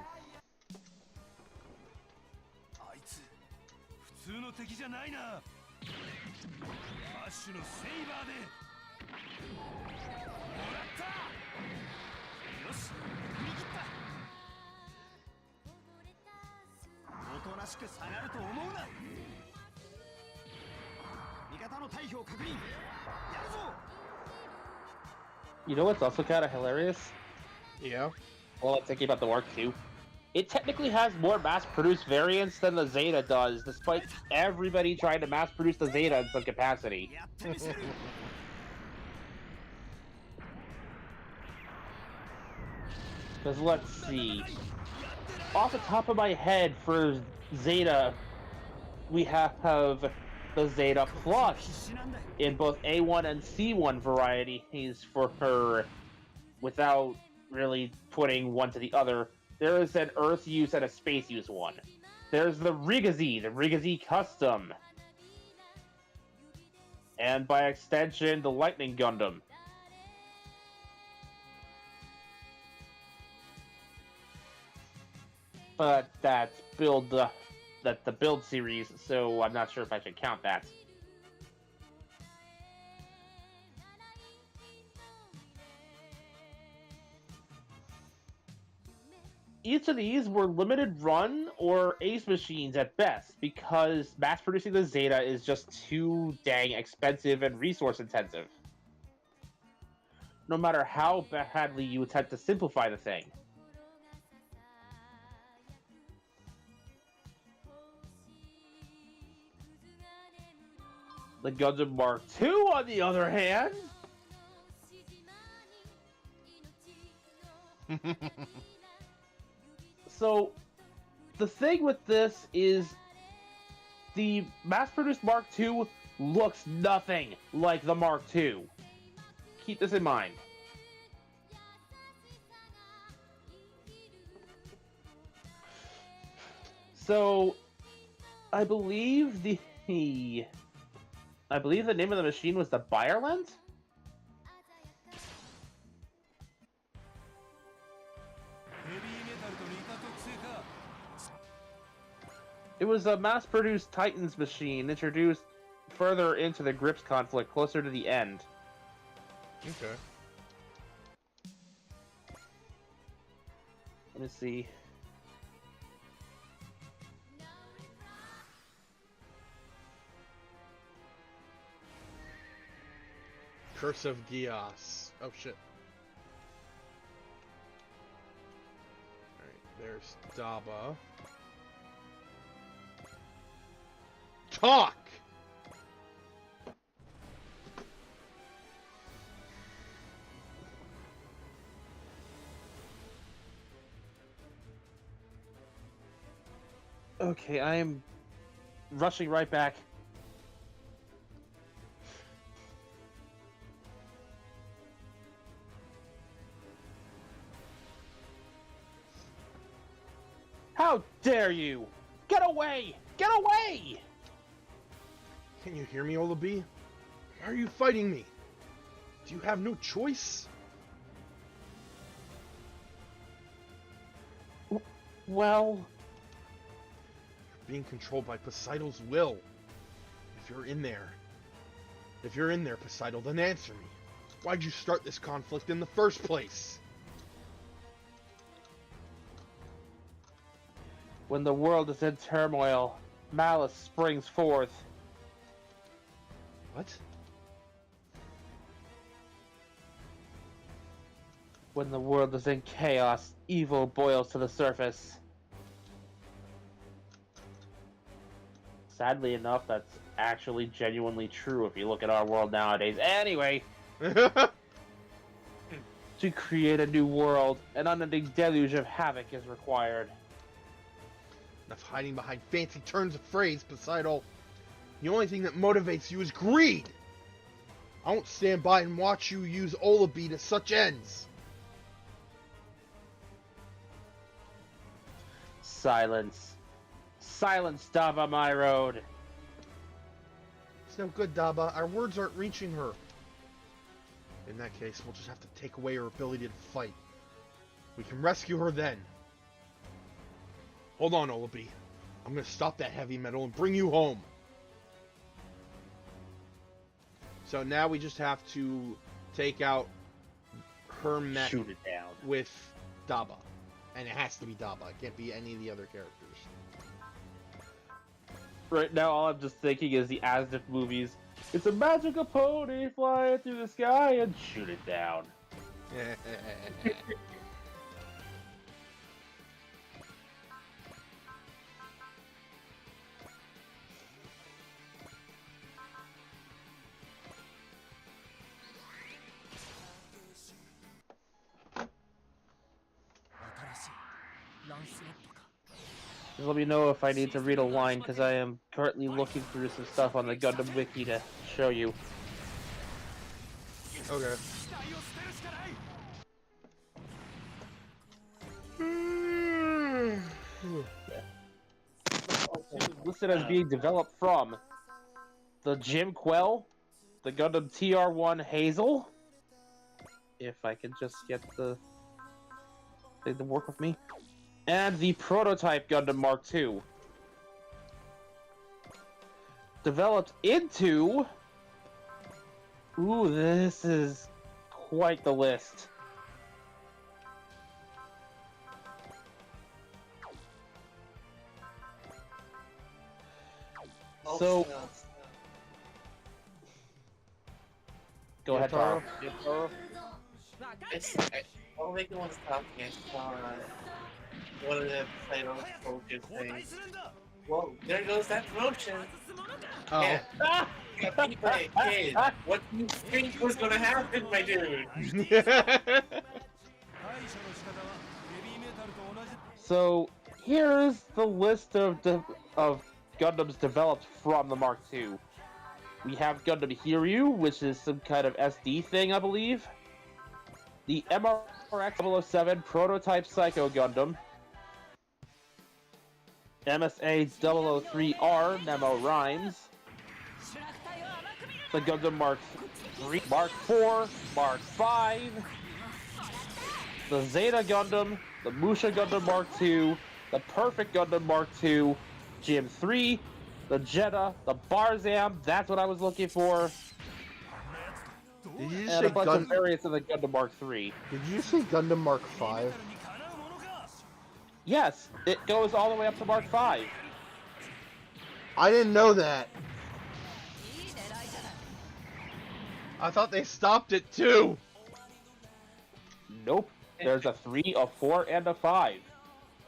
You know what's also kind of hilarious? Yeah. Well, I'm thinking about the Mark II. It technically has more mass-produced variants than the Zeta does, despite everybody trying to mass-produce the Zeta in some capacity. Because let's see. Off the top of my head, for Zeta, we have the Zeta Plus in both A1 and C1 varieties for her, without really putting one to the other. There is an Earth use and a space use one. There's the Rigazi Custom. And by extension, the Lightning Gundam. But that's the build series, so I'm not sure if I should count that. Each of these were limited run or ace machines at best, because mass producing the Zeta is just too dang expensive and resource intensive. No matter how badly you attempt to simplify the thing. The Gundam Mark II, on the other hand... So, the thing with this is the mass-produced Mark II looks nothing like the Mark II. Keep this in mind. So, I believe the I believe the name of the machine was the Bayerland? It was a mass-produced Titans machine introduced further into the Grips conflict, closer to the end. Okay. Let me see. Curse of Gios. Oh shit. Alright, there's Daba. Talk! Okay, I am rushing right back. How dare you! Get away! Get away! Can you hear me, Olabi? Why are you fighting me? Do you have no choice? Well... You're being controlled by Poseidon's will. If you're in there, Poseidon, then answer me. Why'd you start this conflict in the first place? When the world is in turmoil, malice springs forth. What? When the world is in chaos, evil boils to the surface. Sadly enough, that's actually genuinely true if you look at our world nowadays. Anyway, to create a new world, an unending deluge of havoc is required. Enough hiding behind fancy turns of phrase, Poseidon. The only thing that motivates you is greed. I won't stand by and watch you use Olabi to such ends. Silence. Silence, Daba, my road. It's no good, Daba. Our words aren't reaching her. In that case, we'll just have to take away her ability to fight. We can rescue her then. Hold on, Olabi. I'm gonna stop that heavy metal and bring you home. So now we just have to take out her mech Shoot it down. with Daba. And it has to be Daba. It can't be any of the other characters. Right now, all I'm just thinking is the Asdif movies. It's a magical pony flying through the sky and shoot it down. Just let me know if I need to read a line, because I am currently looking through some stuff on the Gundam Wiki to show you. Okay. Listed as being developed from the Jim Quell, the Gundam TR-1 Hazel. If I can just get the thing to work with me. And the prototype Gundam Mark II. Developed into... Ooh, this is quite the list. So... Go ahead, Taro. I'll make the one talking. I saw one of the titles soldier things. Whoa, there goes that promotion. Oh. Yeah. Got beat by a kid. What do you think was gonna happen, my dude? So here's the list of Gundams developed from the Mark II. We have Gundam Hiryu, which is some kind of SD thing, I believe. The MRX 007 Prototype Psycho Gundam. MSA 003R Nemo Rhymes. the Gundam Mark 3, Mark 4, Mark 5, the Zeta Gundam, the Musha Gundam Mark 2, the Perfect Gundam Mark 2, Gym 3, the Jeddah, the Barzam, that's what I was looking for, Did you just and say a bunch of variants of the Gundam Mark 3. Did you say Gundam Mark 5? Yes, it goes all the way up to Mark 5. I didn't know that. I thought they stopped at 2. Nope. There's a 3, a 4, and a 5.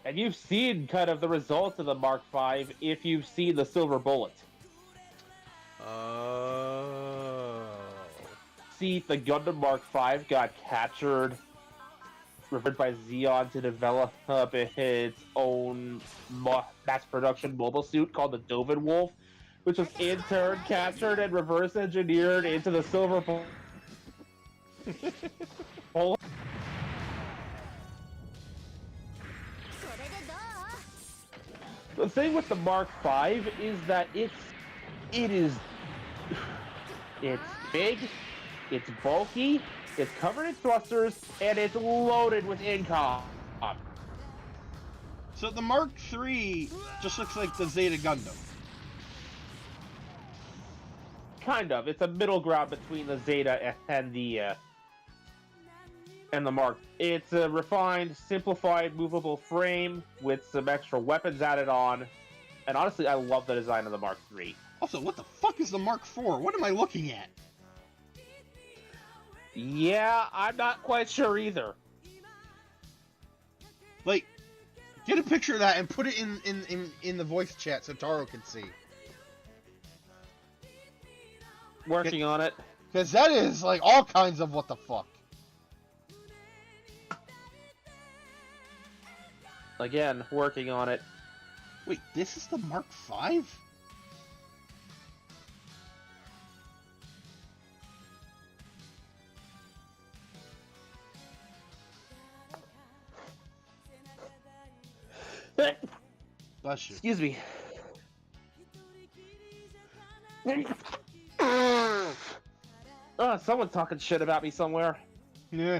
And you've seen kind of the results of the Mark 5 if you've seen the Silver Bullet. Oh. See, the Gundam Mark 5 got captured, referred by Zeon to develop its own mass production mobile suit called the Dovin Wolf, which was in turn captured and reverse engineered into the Silver Bullet. The thing with the Mark V is that it's big, it's bulky, it's covered in thrusters, and it's loaded with incom. So the Mark III just looks like the Zeta Gundam. Kind of. It's a middle ground between the Zeta and the Mark. It's a refined, simplified, movable frame with some extra weapons added on. And honestly, I love the design of the Mark III. Also, what the fuck is the Mark IV? What am I looking at? Yeah, I'm not quite sure either. Like, get a picture of that and put it in the voice chat so Taro can see. Working on it. Because that is, like, all kinds of what the fuck. Again, working on it. Wait, this is the Mark V? Bless you. Excuse me. Someone's talking shit about me somewhere. Yeah.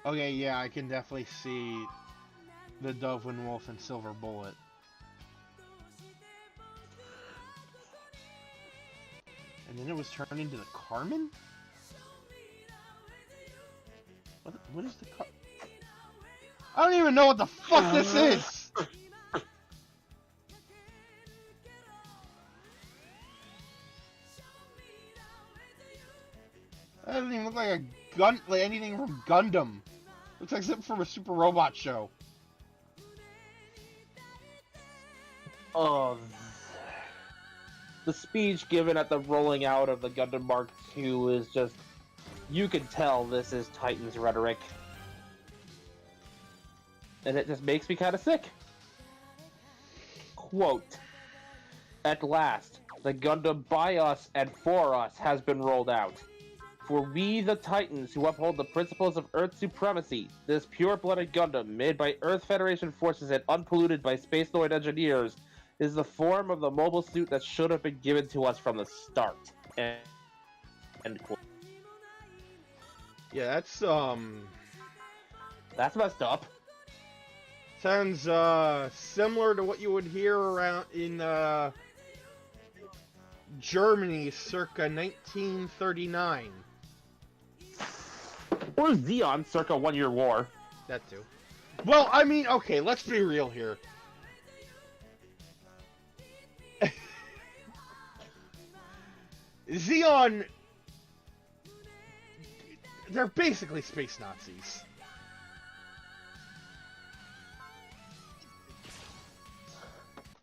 Okay, yeah, I can definitely see the Dovin Wolf and Silver Bullet. And then it was turned into the Carmen? What is the car? I don't even know what the fuck this is! That doesn't even look like a gun, like anything from Gundam. Looks like something from a Super Robot show. Oh, the speech given at the rolling out of the Gundam Mark II is just, you can tell this is Titan's rhetoric. And it just makes me kind of sick. Quote, "At last, the Gundam by us and for us has been rolled out. For we, the Titans, who uphold the principles of Earth supremacy, this pure-blooded Gundam, made by Earth Federation forces and unpolluted by Spacenoid engineers, is the form of the mobile suit that should have been given to us from the start." End quote. Yeah, that's messed up. sounds similar to what you would hear around in Germany circa 1939. Or Zeon circa 1 Year War. That too. Well, I mean, okay, let's be real here. Zeon, they're basically space Nazis.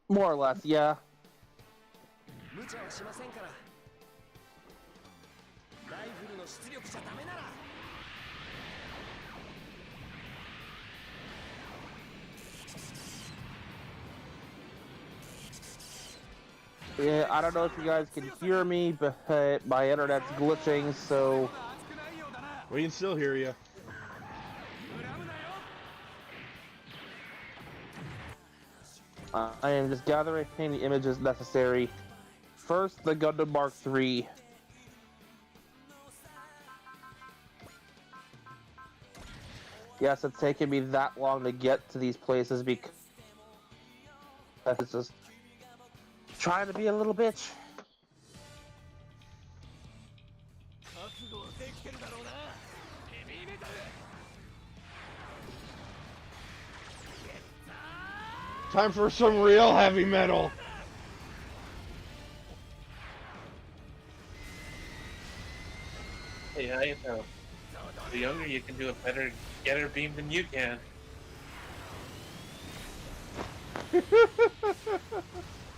More or less, yeah. Yeah, I don't know if you guys can hear me, but my internet's glitching, so... We can still hear you. I am just gathering the images necessary. First, the Gundam Mark III. Yes, it's taken me that long to get to these places because it's just trying to be a little bitch. Time for some real heavy metal. Hey, I know. The younger you can do a better getter beam than you can.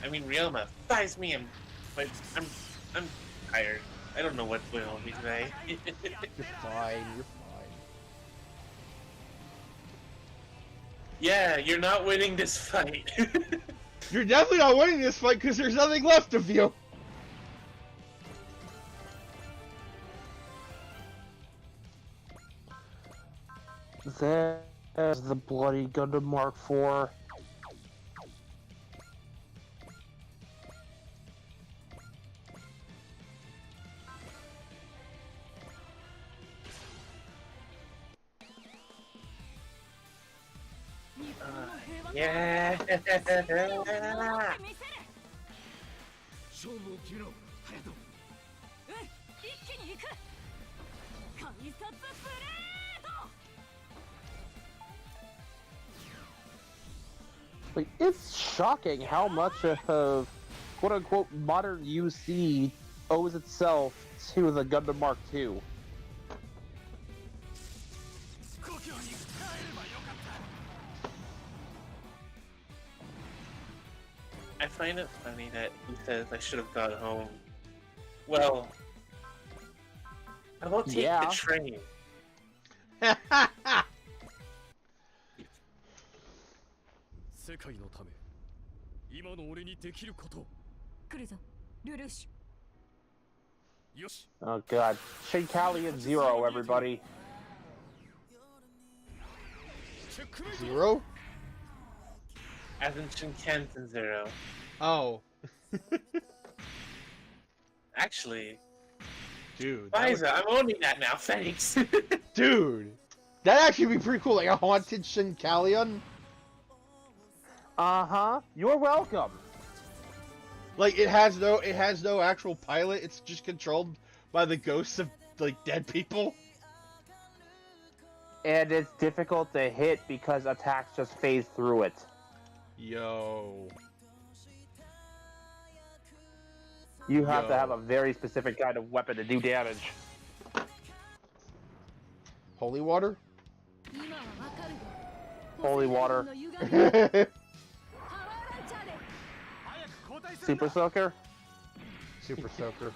I mean, Ryoma, buys me him, but I'm tired. I don't know what's going on with me today. You're fine. You're fine. Yeah, you're not winning this fight. You're definitely not winning this fight because there's nothing left of you. There's the bloody Gundam Mark IV. Yeah. 勝負を決めろ隼人。一気に行く。改札ブレード。 Like, it's shocking how much of quote-unquote modern UC owes itself to the Gundam Mark II. I find it funny that he says I should have gone home. Well, I will take Yeah. the train. 世界のため今の俺にできること来るぞルルーシュよし Oh god. Shinkalian Zero, everybody. チェックメイト Zero? As in Shinkansen Zero. Oh. Actually, Dude. That would- Liza, I'm owning that now, thanks. Dude. That'd actually be pretty cool. Like a haunted Shinkalion. Uh-huh. You're welcome. Like it has no actual pilot. It's just controlled by the ghosts of like dead people. And it's difficult to hit because attacks just phase through it. Yo. You have to Yo. have a very specific kind of weapon to do damage. Holy water? 今はわかるよ Holy water. ポセイドンの歪みをパワーランチャーで Super Soaker? Super soaker.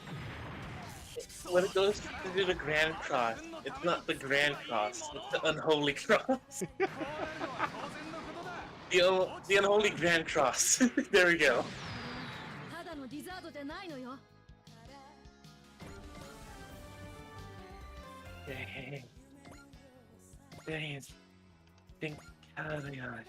When it goes to do the Grand Cross, it's not the Grand Cross, it's the Unholy Cross. the Unholy Grand Cross. There we go. ただのディザートじゃないのよ Dang. Dang. Think Callion.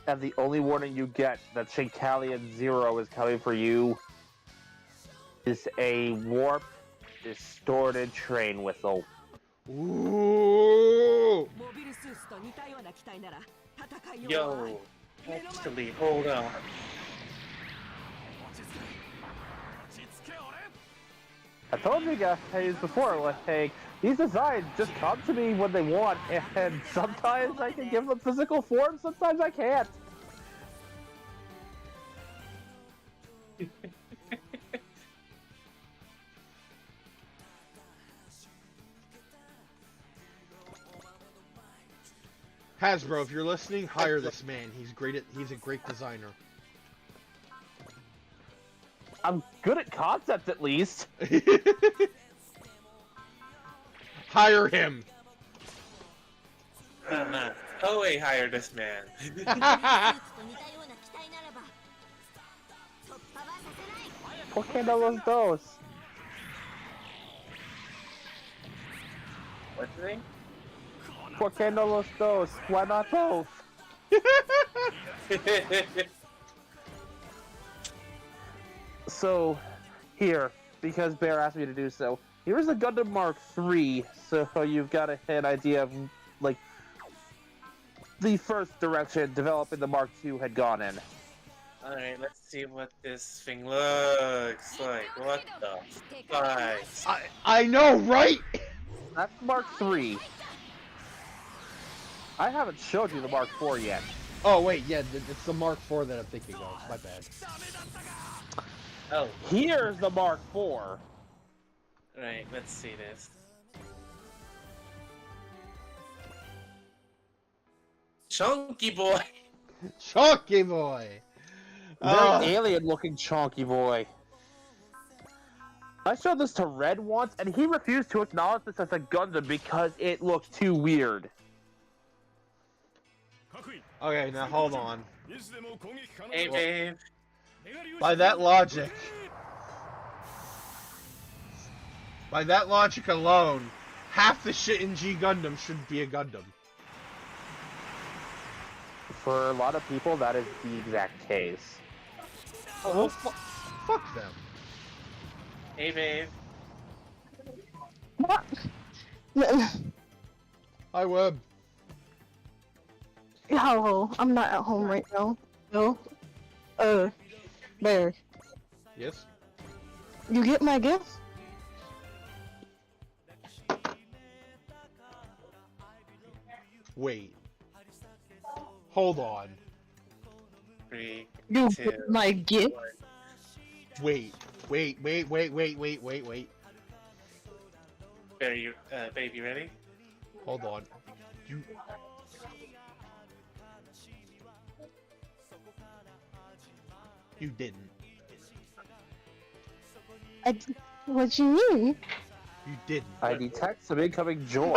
And the only warning you get that Shinkalian Zero is coming for you is a warp distorted train whistle. Ooh. モビルスーツと似たような機体なら戦いようはない Yo, actually, hold on. I told you guys before, like, these designs just come to me when they want, and sometimes I can give them physical form, sometimes I can't. Hasbro, if you're listening, hire this man. He's a great designer. I'm good at concept, at least. Hire him. Toei hired this man. スーツと似たような機体ならば突破はさせない What kind of was those? What's the name? ¿Por qué no los dos? Why not both? So, here, because Bear asked me to do so, here's the Gundam Mark III, so you've got an idea of, like, the first direction developing the Mark II had gone in. Alright, let's see what this thing looks like. What the fuck? I know, right? That's Mark III. I haven't showed you the Mark IV yet. Oh wait, yeah, it's the Mark IV that I'm thinking of. My bad. Oh, Here's the Mark IV. right, let's see this. Chunky boy! Chunky boy. Very alien-looking chunky boy. I showed this to Red once, and he refused to acknowledge this as a Gundam because it looked too weird. Okay, now hold on. Hey, babe. By that logic alone, half the shit in G Gundam shouldn't be a Gundam. For a lot of people, that is the exact case. Oh, well, fuck them. Hey, babe. What? Hi, Web. Hello, I'm not at home right now. No. Bear, Yes? you get my gift? Wait. Hold on. 3, You 2, get my gift? 1. Wait. Babe, you ready? Hold on. You didn't. What you mean? You didn't. I detect some incoming joy.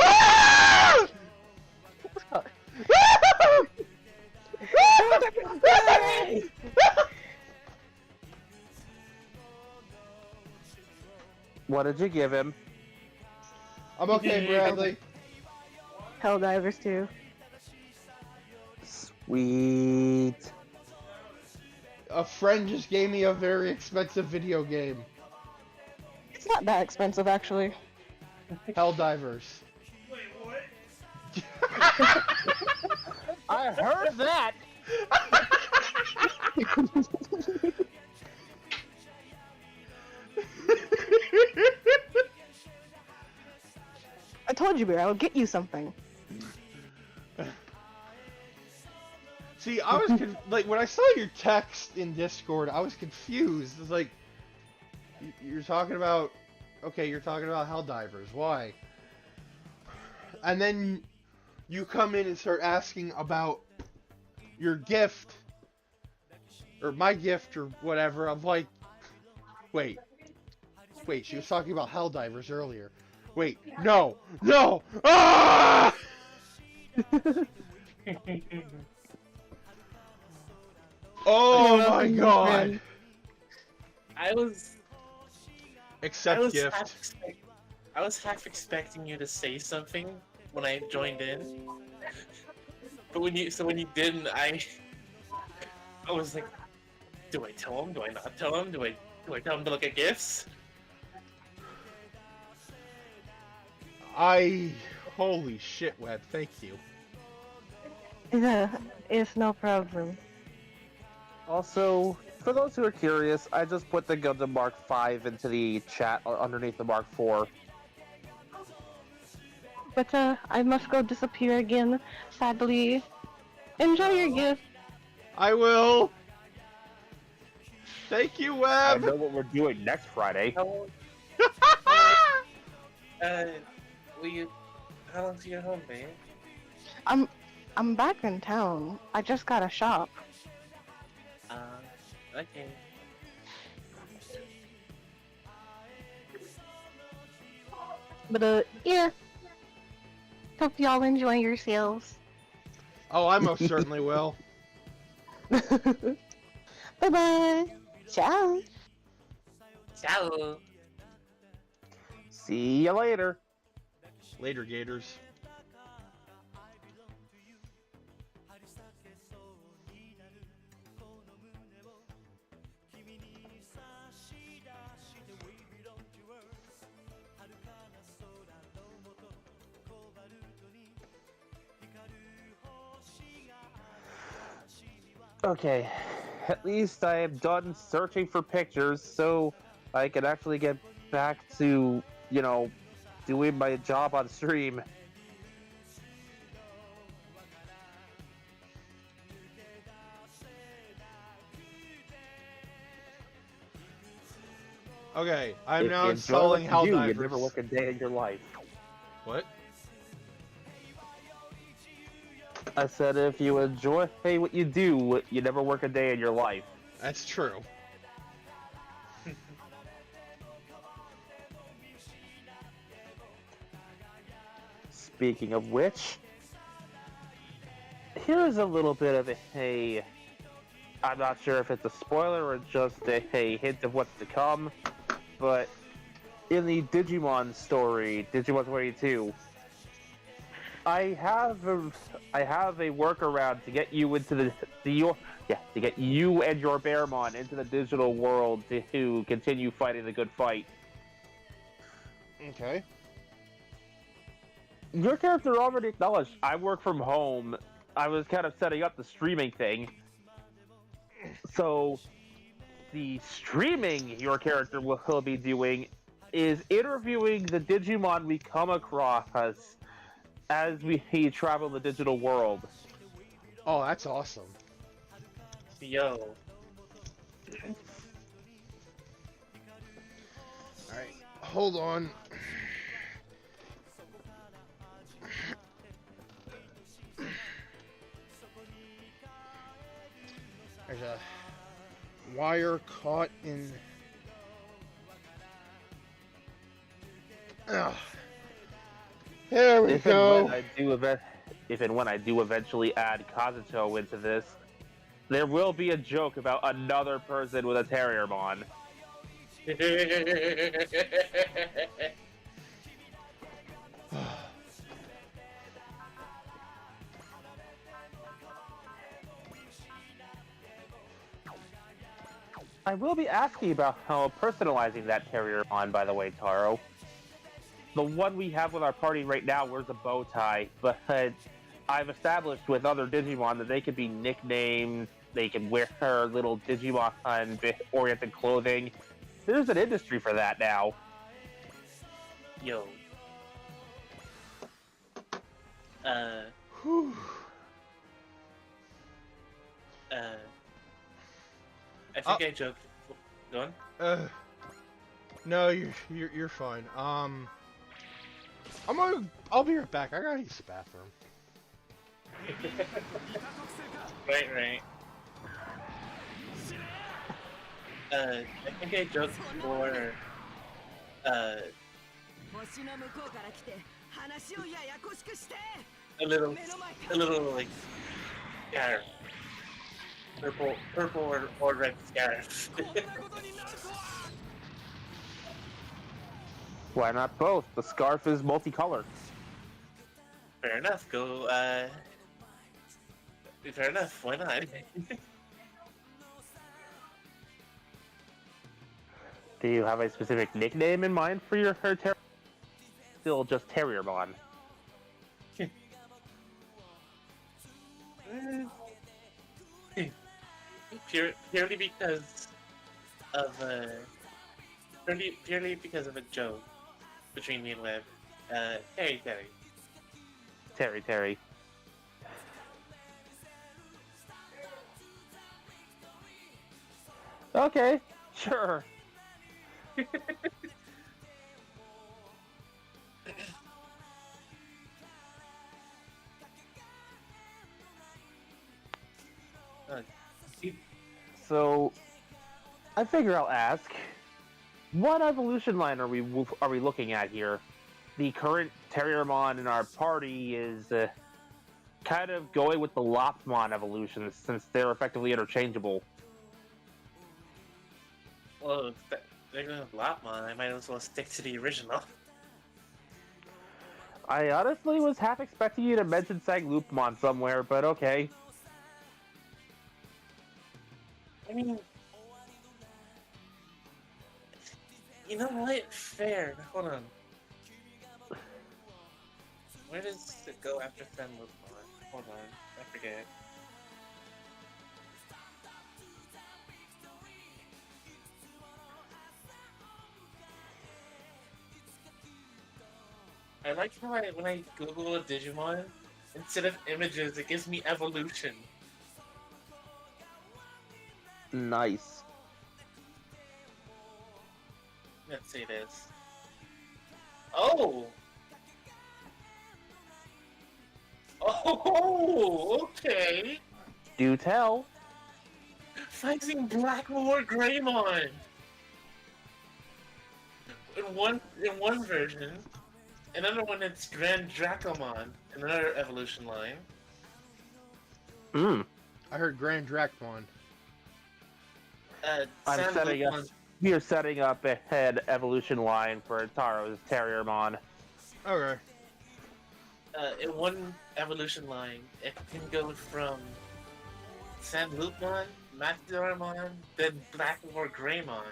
What did you give him? I'm okay, Bradley. Helldivers too. Sweet. A friend just gave me a very expensive video game. It's not that expensive actually. Helldivers. I heard that! I told you, Bear, I would get you something. See, I was like when I saw your text in Discord, I was confused. It's like you're talking about, okay, you're talking about Helldivers. Why? And then you come in and start asking about your gift or my gift or whatever. I'm like, wait, she was talking about Helldivers earlier. Wait, no! Ah! Oh my god! I was Accept gift. I was half expecting you to say something when I joined in, but when you didn't, I was like, do I tell him? Do I not tell him? Do I tell him to look at gifts? Holy shit, Web, thank you. Yeah, it's no problem. Also, for those who are curious, I just put the Gundam Mark V into the chat underneath the Mark IV. But I must go disappear again, sadly. Enjoy your gift. I will! Thank you, I Web! know what we're doing next Friday. Will you? How long till you're home, babe? I'm back in town. I just got a shop. Okay. But yeah. Hope y'all enjoy yourselves. Oh, I most certainly will. Bye bye. Ciao. Ciao. See you later. Later, Gators. Okay, at least I am done searching for pictures, so I can actually get back to, doing my job on stream. Okay, I'm If now you enjoy what installing you do, Helldivers. you never work a day in your life. What? I said if you enjoy what you do, you never work a day in your life. That's true. Speaking of which, here's a little bit of I'm not sure if it's a spoiler or just a hint of what's to come, but in the Digimon story, Digimon 22, I have a workaround to get you into to get you and your Bearmon into the digital world to continue fighting the good fight. Okay. Your character already acknowledged I work from home. I was kind of setting up the streaming thing. So, the streaming your character will be doing is interviewing the Digimon we come across as we travel the digital world. Oh, that's awesome. Yo. Alright, hold on. There's a wire caught in... Ugh. There we go. If and when I do eventually add Kazuto into this, there will be a joke about another person with a Terriermon. I will be asking about how personalizing that Terriermon, by the way, Taro. The one we have with our party right now wears a bow tie, but I've established with other Digimon that they can be nicknamed, they can wear little Digimon-oriented clothing. There's an industry for that now. Yo. Whew. I think I joked. Go on. No, you're fine. I'll be right back. I gotta use the bathroom. Right. I think I joked before. A little like scarf. Purple or red scarf. Why not both? The scarf is multicolored. Fair enough. Go. Fair enough. Why not? Do you have a specific nickname in mind for your Terrier? Still just Terriermon. Purely because of a joke between me and Webb. Terry. Terry. Okay, sure. So, I figure I'll ask, what evolution line are we looking at here? The current Terriermon in our party is kind of going with the Lopmon evolutions since they're effectively interchangeable. Well, if they're going with Lopmon, I might as well stick to the original. I honestly was half expecting you to mention Sanglupmon somewhere, but okay. I mean, you know what? Fair. Hold on. Where does it go after Sanglupmon? Hold on. I forget. I like how when I Google a Digimon, instead of images, it gives me evolution. Nice. Let's see this. Oh! Oh, okay. Do tell. Fighting Blackmore Greymon. In one version, another one it's Grand Dracomon, another evolution line. Hmm. I heard Grand Dracmon. I'm setting up. We are setting up a head evolution line for Taro's Terriermon. Okay. In one evolution line, it can go from Sanglupmon, Maxidoramon, then Blackmore Greymon.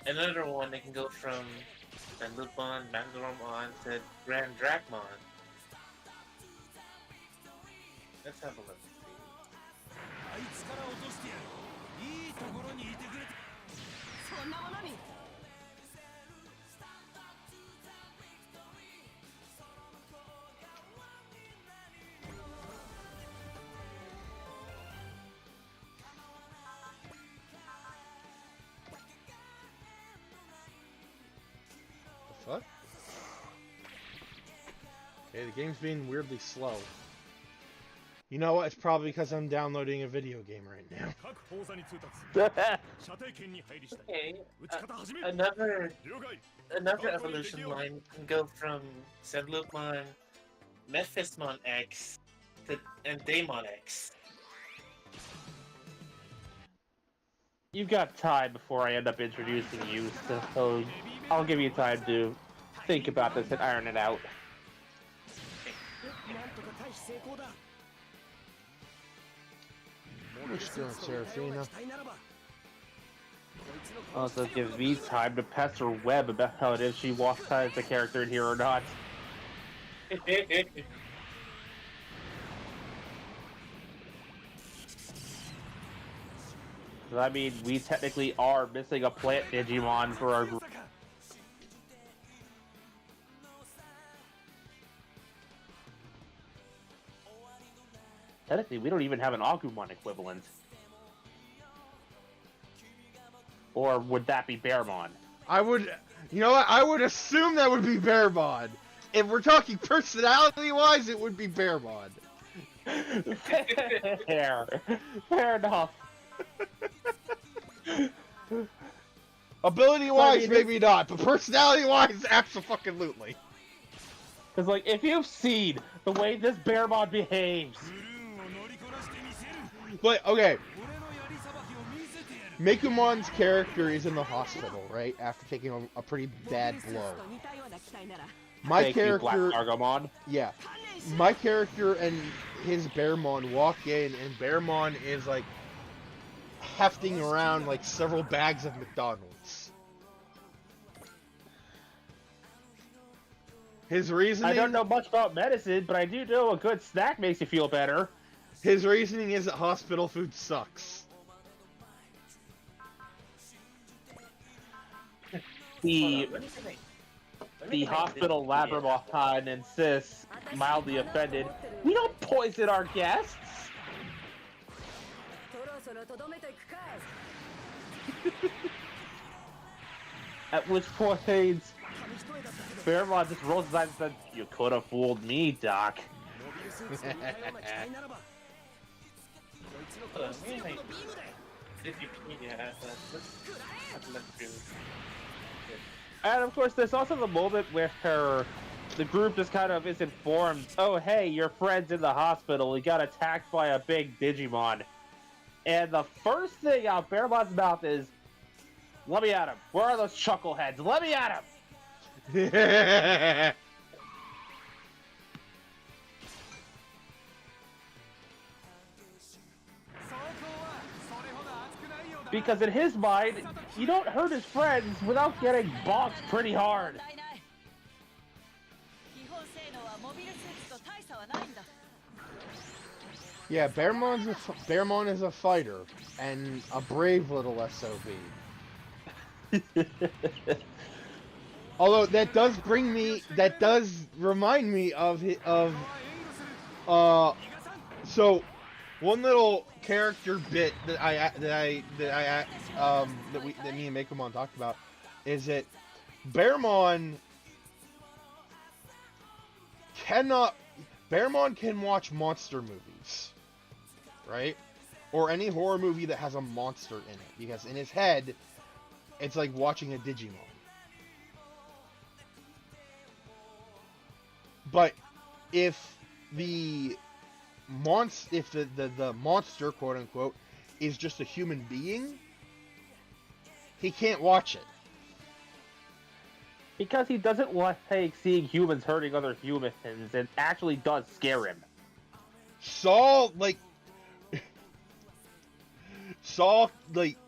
Another one, it can go from Sanglupmon, Maxidoramon to Grand Dracmon. Let's have a look. The fuck? Okay, the game's being weirdly slow. You know what? It's probably because I'm downloading a video game right now. Okay, another evolution line can go from Sanglupmon, Mephismon X, and Daemon X. You've got time before I end up introducing you, so I'll give you time to think about this and iron it out. What you doing, Seraphina? Also gives me time to pester Webb about how it is she walks as a character in here or not. I mean, we technically are missing a plant Digimon for our group. Technically, we don't even have an Agumon equivalent. Or would that be Bearmon? I would, you know what? I would assume that would be Bearmon. If we're talking personality-wise, it would be Bearmon. Fair enough. Ability-wise, maybe not, but personality-wise, absolutely. Because, like, if you've seen the way this Bearmon behaves... But, okay. Mekumon's character is in the hospital, right? After taking a pretty bad blow. My character... Black Argomon. Yeah. My character and his Bearmon walk in, and Bearmon is, like, hefting around, like, several bags of McDonald's. His reasoning... I don't know much about medicine, but I do know a good snack makes you feel better. His reasoning is that hospital food sucks. The hospital Labramon insists, mildly offended, we don't poison our guests! At which point, Bearmon just rolls his eyes and says, you could have fooled me, Doc. And of course, there's also the moment where the group just kind of is informed, oh hey, your friend's in the hospital, he got attacked by a big Digimon. And the first thing out Bearmon's mouth is, let me at him. Where are those chuckleheads? Let me at him! Because in his mind, you don't hurt his friends without getting boxed pretty hard. Yeah, Bearmon is a fighter and a brave little SOB. Although that does remind me of so one little character bit that me and Mekomon talked about is that Bearmon can watch monster movies, right? Or any horror movie that has a monster in it, because in his head, it's like watching a Digimon. But if the monster, quote unquote, is just a human being, he can't watch it. Because he doesn't like seeing humans hurting other humans. It actually does scare him. Saul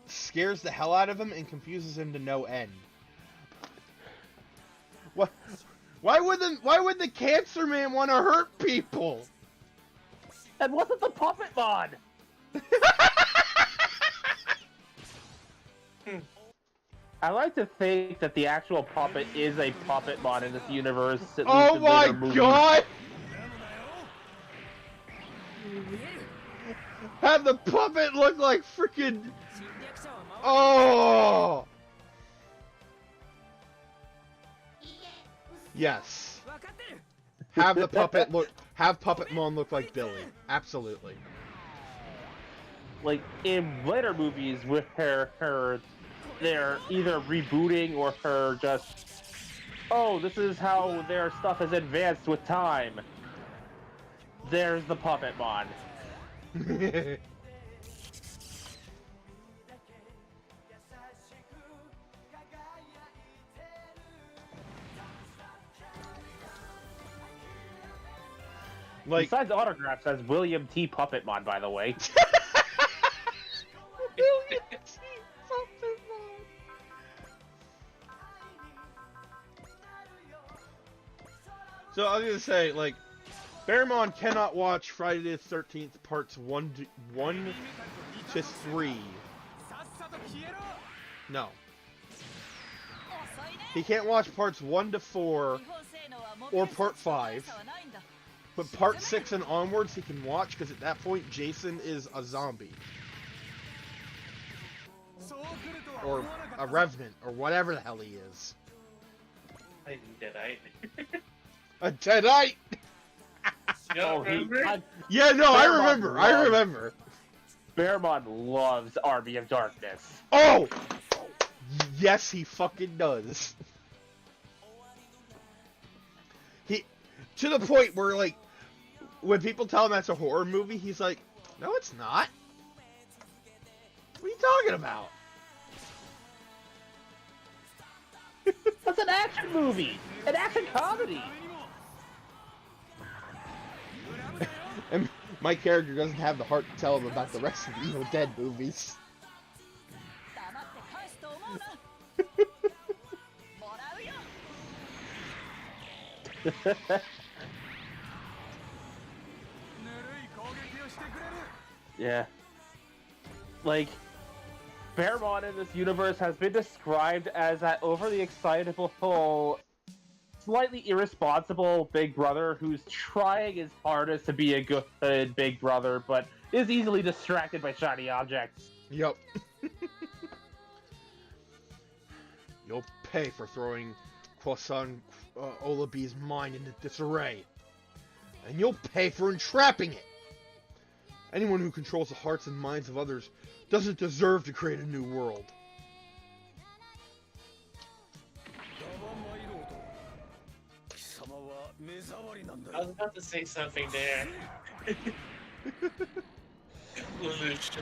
scares the hell out of him and confuses him to no end. What? Why would the Cancer Man want to hurt people? That wasn't the Puppet Mon! I like to think that the actual puppet is a Puppet Mon in this universe. Oh my god! Have the puppet look like freaking... Oh! Yes. Have Puppetmon look like Billy. Absolutely. Like, in later movies with her they're either rebooting or her just, oh, this is how their stuff has advanced with time. There's the Puppetmon. Like, besides autographs, that's William T. Puppetmon, by the way. William T. Puppetmon. So I was gonna say, like, Bearmon cannot watch Friday the 13th parts 1 to 3. No. He can't watch parts 1 to 4 or part 5. But part 6 and onwards he can watch, because at that point Jason is a zombie. Or a revenant, or whatever the hell he is. A Deadite. A Deadite! You don't remember? Yeah, no, I remember. Bearmon loves Army of Darkness. Oh! Yes, he fucking does. To the point where, like, when people tell him that's a horror movie, he's like, no, it's not. What are you talking about? That's an action movie! An action comedy! And my character doesn't have the heart to tell him about the rest of the Evil Dead movies. Yeah. Like, Bearmon in this universe has been described as that overly excitable, slightly irresponsible big brother who's trying his hardest to be a good big brother, but is easily distracted by shiny objects. Yup. You'll pay for throwing Croissant Olabee's mind into disarray. And you'll pay for entrapping it. Anyone who controls the hearts and minds of others doesn't deserve to create a new world. I was about to say something there. Lelouch.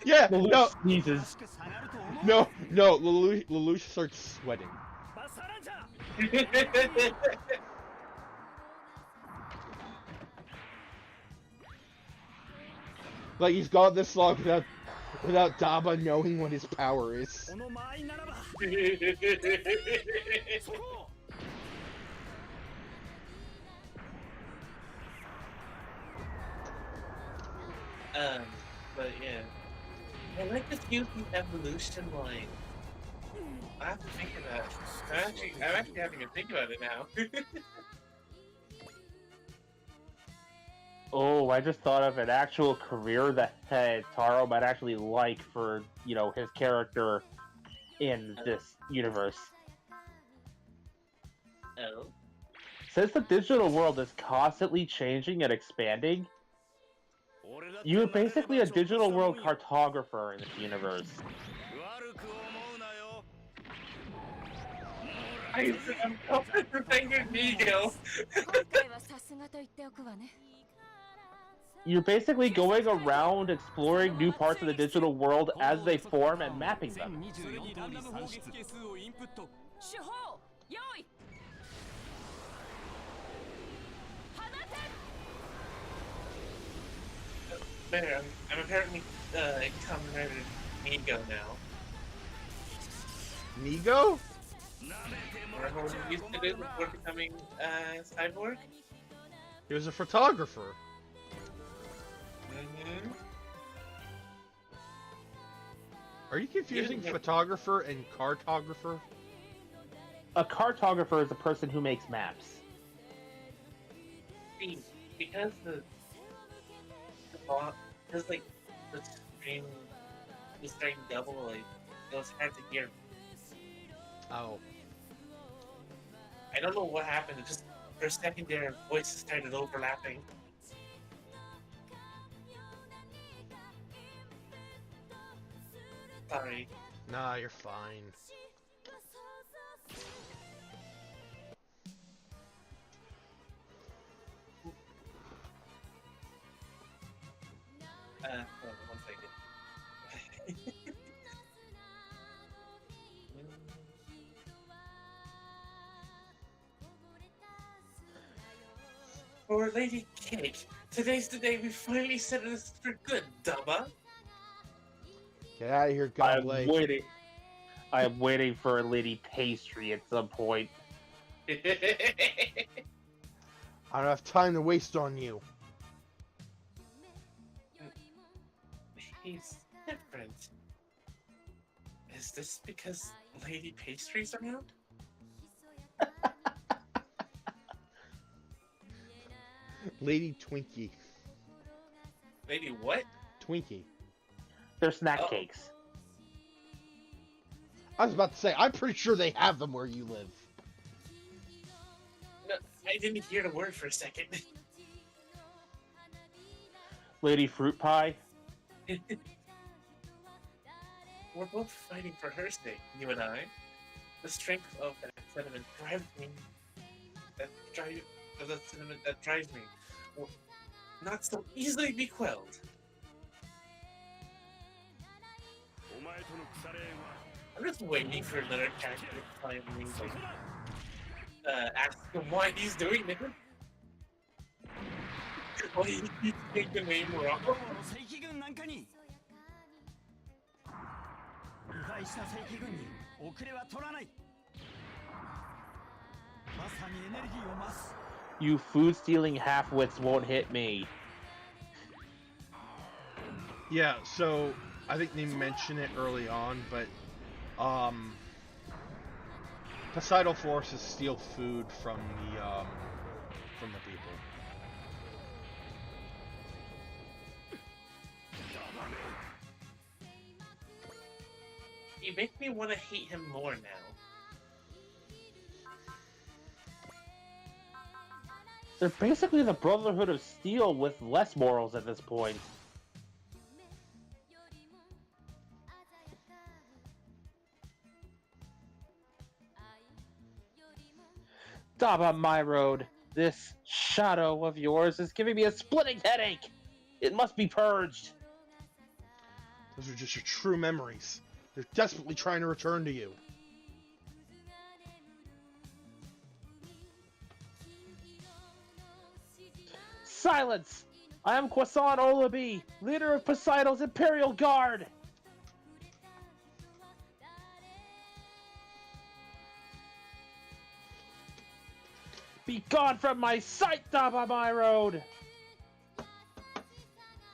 Yeah, no, Jesus. no, Lelouch starts sweating. Like he's gone this long without Daba knowing what his power is. But yeah. I like the Fusion evolution line. I have to think of that. I'm actually having to think about it now. Oh, I just thought of an actual career that Taro might actually like for, his character in this universe. Oh. Since the digital world is constantly changing and expanding, you're basically a digital world cartographer in this universe. I'm coming for Finger Nigo. You're basically going around exploring new parts of the digital world as they form and mapping them. There, I'm apparently Kamen Rider Nigo now. Nigo? Remember when you used to do before becoming Cyborg? He was a photographer. Mm-hmm. Are you confusing photographer and cartographer? A cartographer is a person who makes maps. See, because the stream was starting double, like, it was hard to hear. Oh. I don't know what happened, just for a second their voices started overlapping. Sorry. Nah, you're fine. Hold on 1 second. For Lady Cake, today's the day we finally settled this for good, Dubba. Get out of here, I'm Godblade. waiting. I am waiting for a Lady Pastry at some point. I don't have time to waste on you. He's different. Is this because Lady Pastry's around? Lady Twinkie. Lady what? Twinkie. They're snack Oh. cakes. I was about to say, I'm pretty sure they have them where you live. No, I didn't hear the word for a second. Lady Fruit Pie. We're both fighting for her sake, you and I. The strength of that sentiment drives me. That sentiment that drives me will not so easily be quelled. I'm just waiting for another character to finally ask him why he's doing it. Why he keeps saying the name wrong. You food-stealing half-wits won't hit me. Yeah, so I think they mention it early on, but Poseidon forces steal food from the people. You make me want to hate him more now. They're basically the Brotherhood of Steel with less morals at this point. Daba my road. This shadow of yours is giving me a splitting headache. It must be purged. Those are just your true memories. They're desperately trying to return to you. Silence! I am Kwasan Olabi, leader of Poseidon's Imperial Guard! Be gone from my sight, Dabamai Road!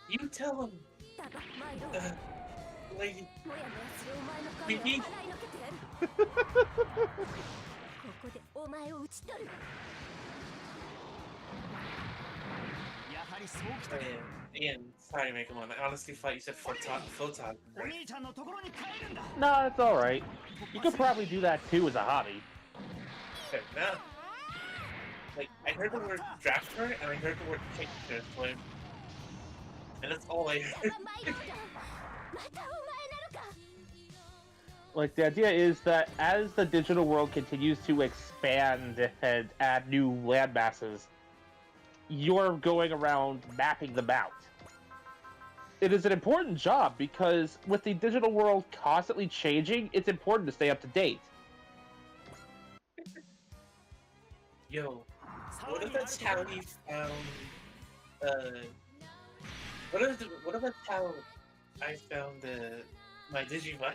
You tell him. Lady. Vicky. Ian, sorry to make him on. I honestly thought you said photon. No, it's alright. You could probably do that too as a hobby. No. Like, I heard the word drafter and I heard the word picture flip. And that's all I heard. Like, the idea is that as the digital world continues to expand and add new land masses, you're going around mapping them out. It is an important job because with the digital world constantly changing, it's important to stay up to date. Yo, what if that's how he found, what if that's how I found, my Digivice?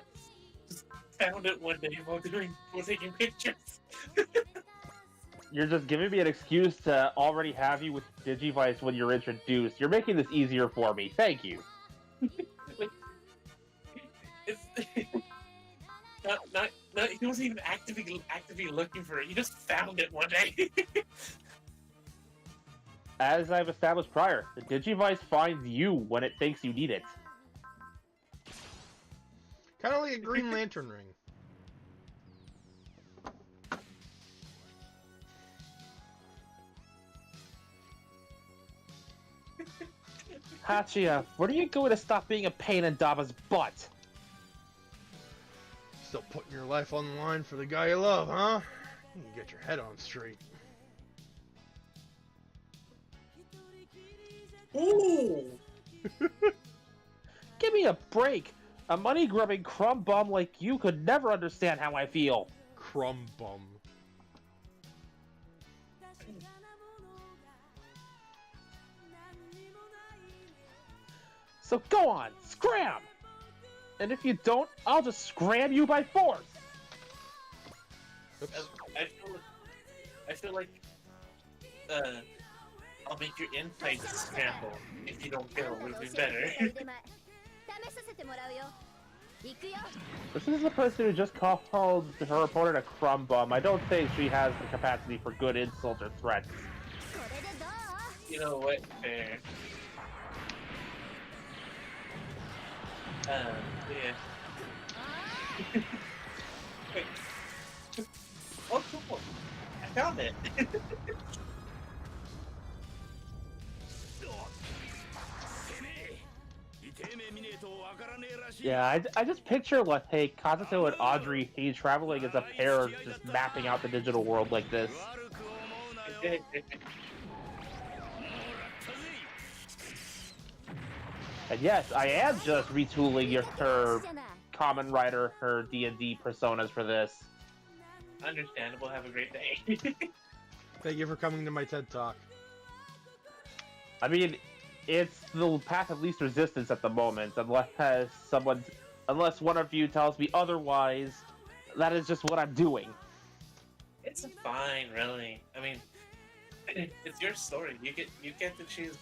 Just found it one day while taking pictures. You're just giving me an excuse to already have you with Digivice when you're introduced. You're making this easier for me. Thank you. It's not, he wasn't even actively looking for it. He just found it one day. As I've established prior, the Digivice finds you when it thinks you need it. Kind of like a Green Lantern ring. Hachia, where are you going to stop being a pain in Daba's butt? Still putting your life on the line for the guy you love, huh? You can get your head on straight. Ooh! Give me a break. A money-grubbing crumb bum like you could never understand how I feel. Crumb bum. So go on, scram! And if you don't, I'll just scram you by force! Oops. I feel like, I'll make your insides scramble if you don't go. It would be better. This is the person who just called her opponent a crumb bum. I don't think she has the capacity for good insults or threats. You know what? Fair. Yeah. Wait. Oh, cool. I found it. Yeah, I just picture like, hey, Kazuto and Audrey traveling as a pair, just mapping out the digital world like this. And yes, I am just retooling her Kamen Rider, her D&D personas for this. Understandable. Have a great day. Thank you for coming to my TED Talk. I mean, it's the path of least resistance at the moment, unless one of you tells me otherwise. That is just what I'm doing. It's fine, really. I mean, it's your story. You get to choose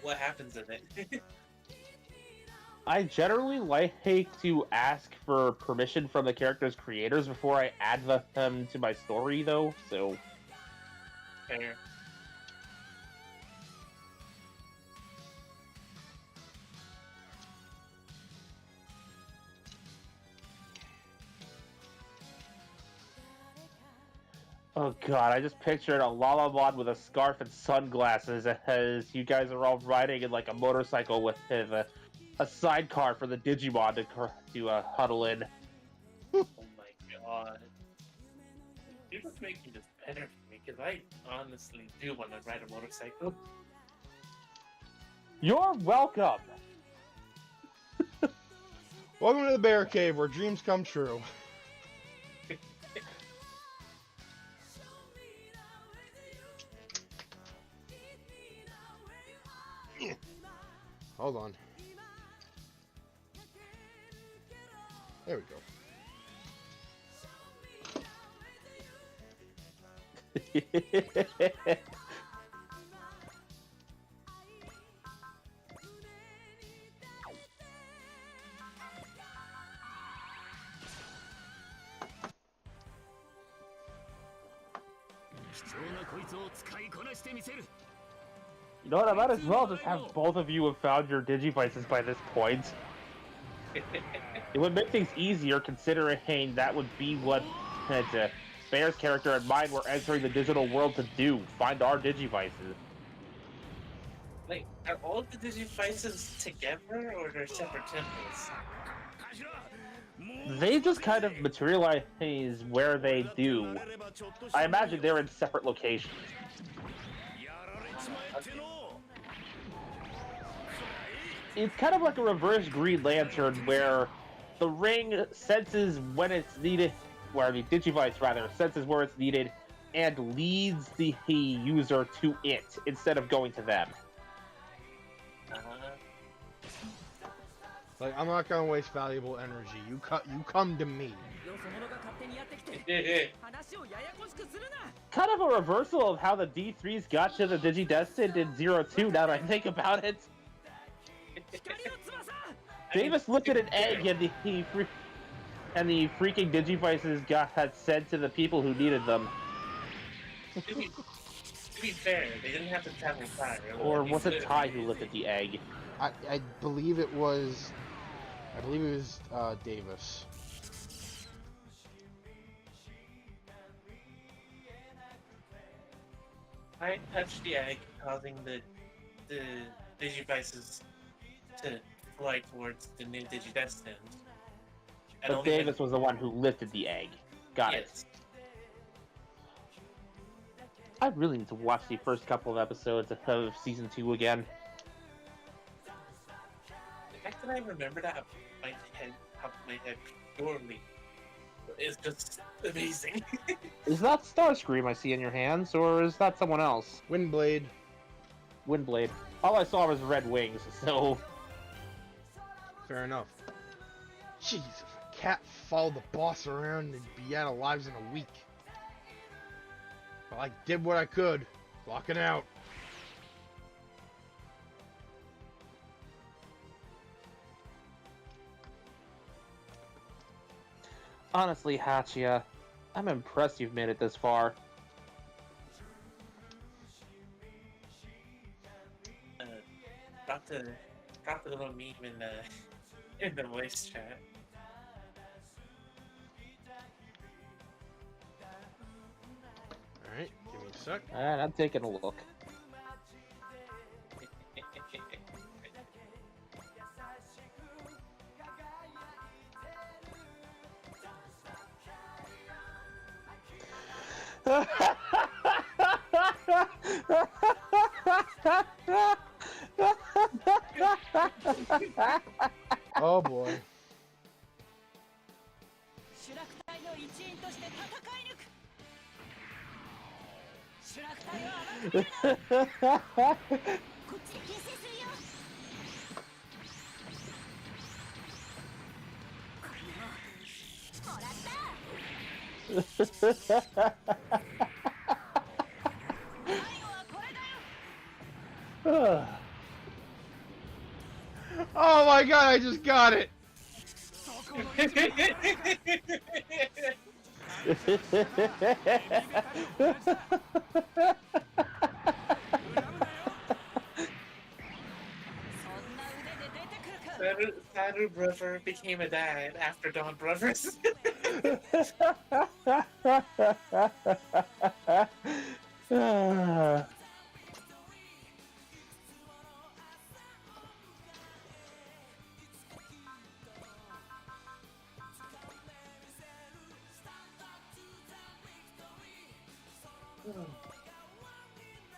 what happens in it. I generally like to ask for permission from the character's creators before I add them to my story, though, so... Fair. Oh god, I just pictured a Lalamon with a scarf and sunglasses as you guys are all riding in like a motorcycle with a sidecar for the Digimon to huddle in. Oh my god. You're just making this better for me, because I honestly do want to ride a motorcycle. You're welcome! Welcome to the Bear Cave, where dreams come true. Hold on. There we go. 貴重なこいつを使いこなしてみせる。 You know what? I might as well just have both of you have found your Digivices by this point. It would make things easier considering that would be what Bear's character and mine were entering the digital world to do. Find our Digivices. Like, are all of the Digivices together, or they're separate temples? They just kind of materialize where they do. I imagine they're in separate locations. It's kind of like a reverse Green Lantern, where the ring senses when it's needed, where the Digivice rather senses where it's needed, and leads the user to it instead of going to them. Like, I'm not gonna waste valuable energy. You come to me. Kind of a reversal of how the D3s got to the Digidestined in 02, now that I think about it. Davis looked at an egg and the freaking Digivices had sent to the people who needed them. To be fair, they didn't have to travel far. Or was it Ty who looked at the egg? I believe it was. I believe it was Davis. I touched the egg, causing the Digivices to fly towards the new Digidestined. But Davis was the one who lifted the egg. Got it. I really need to watch the first couple of episodes of Season 2 again. The fact that I remember that top of my head purely is just amazing. Is that Starscream I see in your hands, or is that someone else? Windblade. Windblade. All I saw was red wings, so... Fair enough. Jeez, if a cat followed the boss around, they'd be out of lives in a week. Well, I did what I could. Locking out. Honestly, Hachia, I'm impressed you've made it this far. Drop the little meme in the voice chat. Alright, give me a sec. Alright, I'm taking a look. Oh boy. Oh my god, I just got it! Saru Brother became a dad after Dawn Brothers.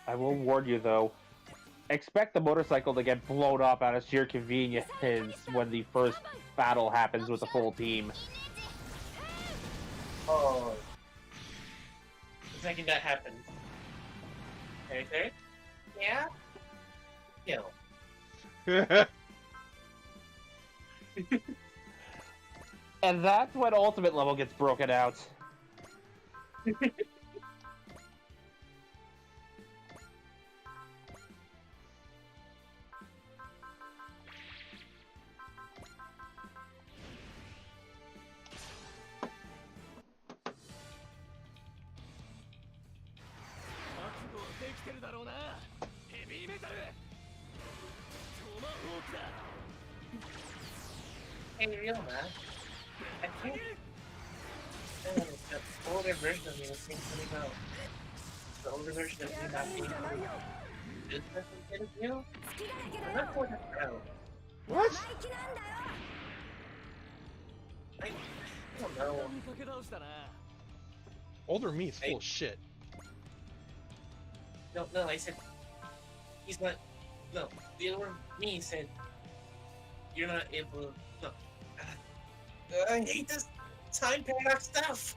I will warn you though, expect the motorcycle to get blown up out of sheer convenience when the first battle happens with the full team. Oh. The second that happens. Okay? Yeah? Kill. And that's when ultimate level gets broken out. Hey, real man. I think the older version of me was being pretty well. The older version of me not being pretty well. Is that some of you? I'm not going to throw. What? I don't know. Older me is full of shit. No, I said he's not. No, the older me said you're not able to. No. I hate this time paradox stuff.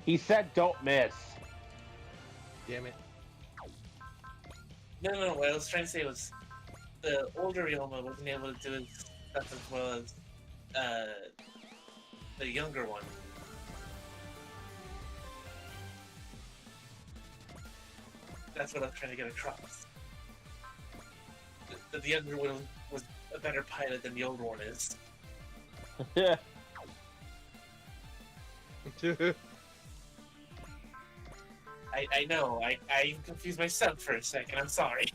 He said don't miss. Damn it. No. What I was trying to say was the older Ryoma wasn't able to do his stuff as well as the younger one. That's what I was trying to get across. The younger one was a better pilot than the older one is. I know, I confused myself for a second, I'm sorry.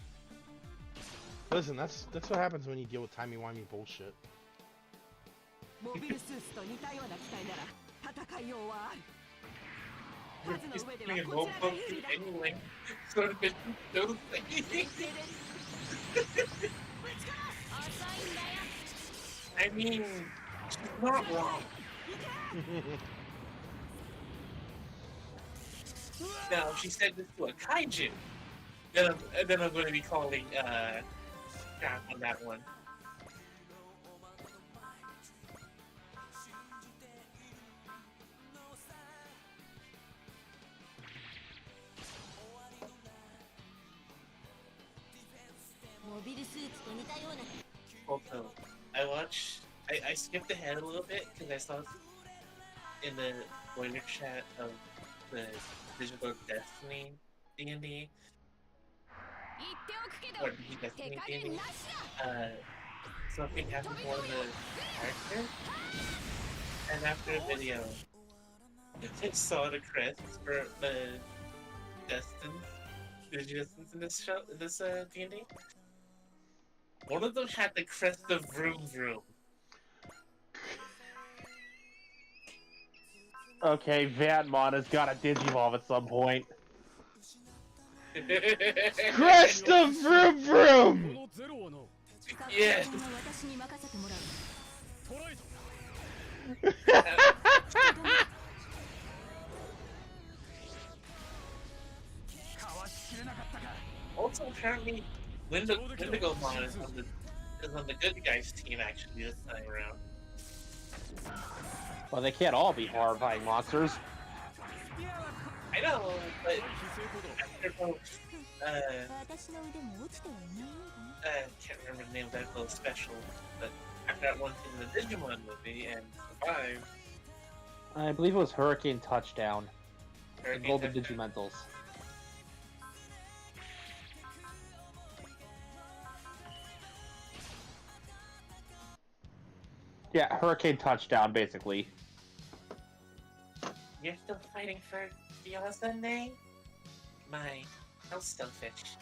Listen, that's what happens when you deal with timey-wimey bullshit. He's putting a notebook anyway, so it's no thing. I mean, she's not wrong. Now, if she said this to a kaiju, then I'm going to be calling crap on that one. Also, I skipped ahead a little bit because I saw in the spoiler chat of the Digital Destiny D&D, or Destiny D&D, something happened to one of the characters, and after the video, I saw the credits for the Digidestins in this show, in this D&D. One of them had the crest of Vroom Vroom. Okay, Vatmon has got to Digivolve at some point. Crest of Vroom Vroom! Yes! Also, apparently, Wendigomon is on the good guys team actually this time around. Well, they can't all be horrifying monsters. I know, but after both, can't remember the name of that little special, but after that one in the Digimon movie and survived. I believe it was Hurricane Touchdown. Hurricane The Golden Touchdown. Digimentals. Yeah, Hurricane Touchdown, basically. You're still fighting for Diazane? My house starfish.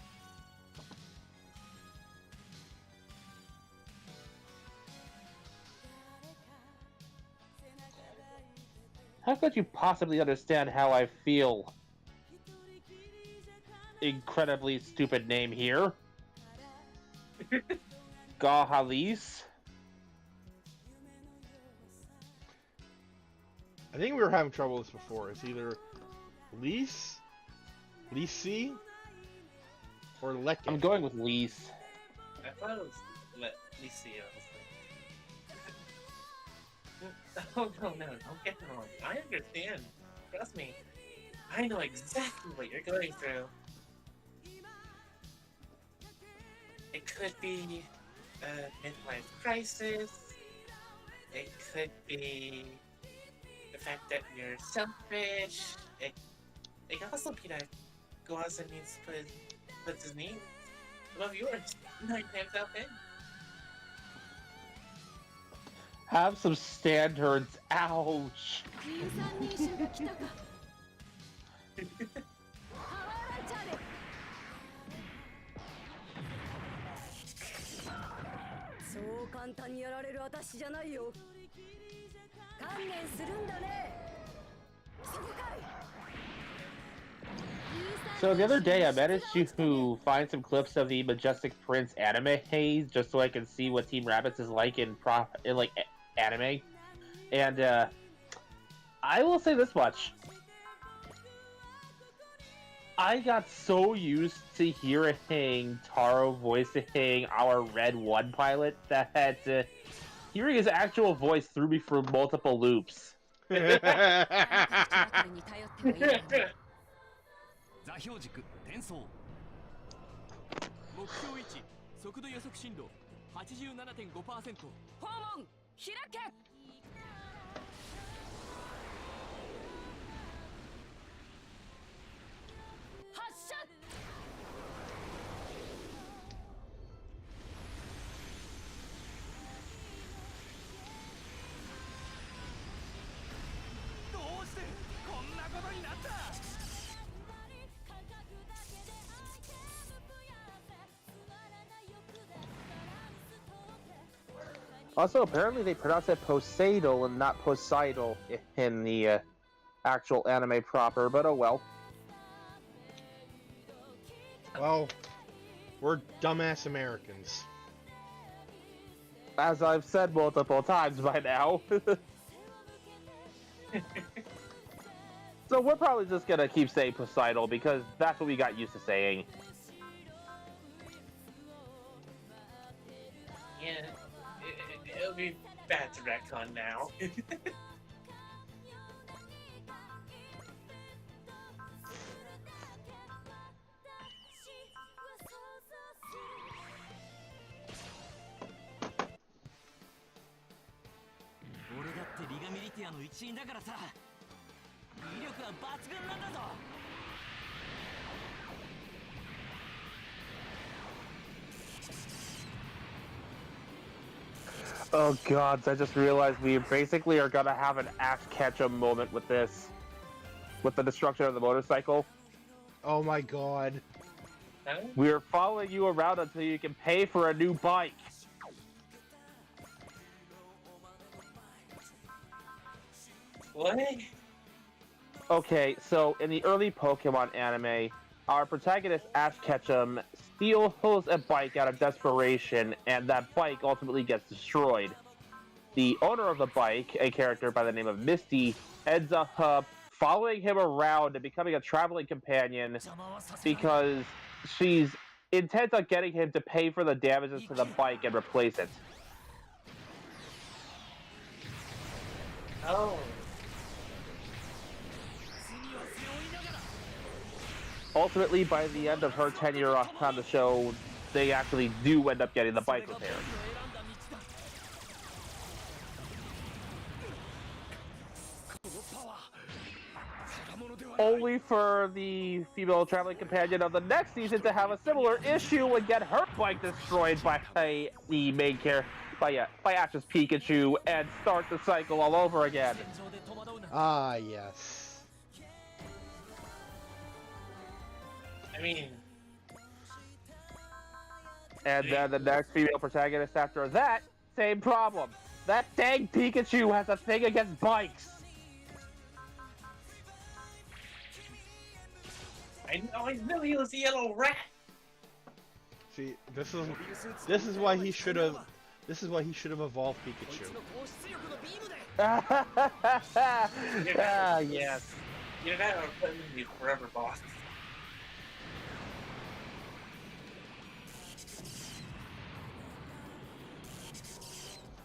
How could you possibly understand how I feel? Incredibly stupid name here. Gahalis. I think we were having trouble with this before. It's either Lisi, Or Lecket. I'm going with Lise. I thought it was Licia. Oh no, don't get me wrong. I understand. Trust me. I know exactly what you're going through. It could be a midlife crisis. It could be the fact that you're selfish. It can also be that Guaza needs to put his needs above yours 9 times out of 10. Have some standards. Ouch. そう簡単にやられる私じゃないよ。観念するんだね。そこかい。 So the other day I managed to find some clips of the Majestic Prince anime haze just so I can see what Team Rabbids is like in anime. And I will say this much. I got so used to hearing Taro voicing our Red 1 pilot that hearing his actual voice threw me through multiple loops. 座標軸転送目標位置速度予測深度 87.5% 訪問開け発射 どうしてこんなことになった Also, apparently they pronounce it Poseidon and not Poseidon in the actual anime proper, but oh well. Well, we're dumbass Americans. As I've said multiple times by now. So we're probably just gonna keep saying Poseidon because that's what we got used to saying. Yeah, it'll be bad to retcon now. Oh gods, I just realized we basically are gonna have an Ash Ketchum moment with this. With the destruction of the motorcycle. Oh my god. Huh? We're following you around until you can pay for a new bike. What? Okay, so in the early Pokemon anime, our protagonist Ash Ketchum steals a bike out of desperation, and that bike ultimately gets destroyed. The owner of the bike, a character by the name of Misty, ends up following him around and becoming a traveling companion because she's intent on getting him to pay for the damages to the bike and replace it. Oh. Ultimately, by the end of her tenure on the show, they actually do end up getting the bike repaired. Only for the female traveling companion of the next season to have a similar issue and get her bike destroyed by the main character, by Ash's Pikachu, and start the cycle all over again. Ah, yes. I mean... And then the next female protagonist after that, same problem. That dang Pikachu has a thing against bikes. I knew he was a yellow rat. See, this is why he should have evolved Pikachu. Ah, yes. You're not putting me forever, boss.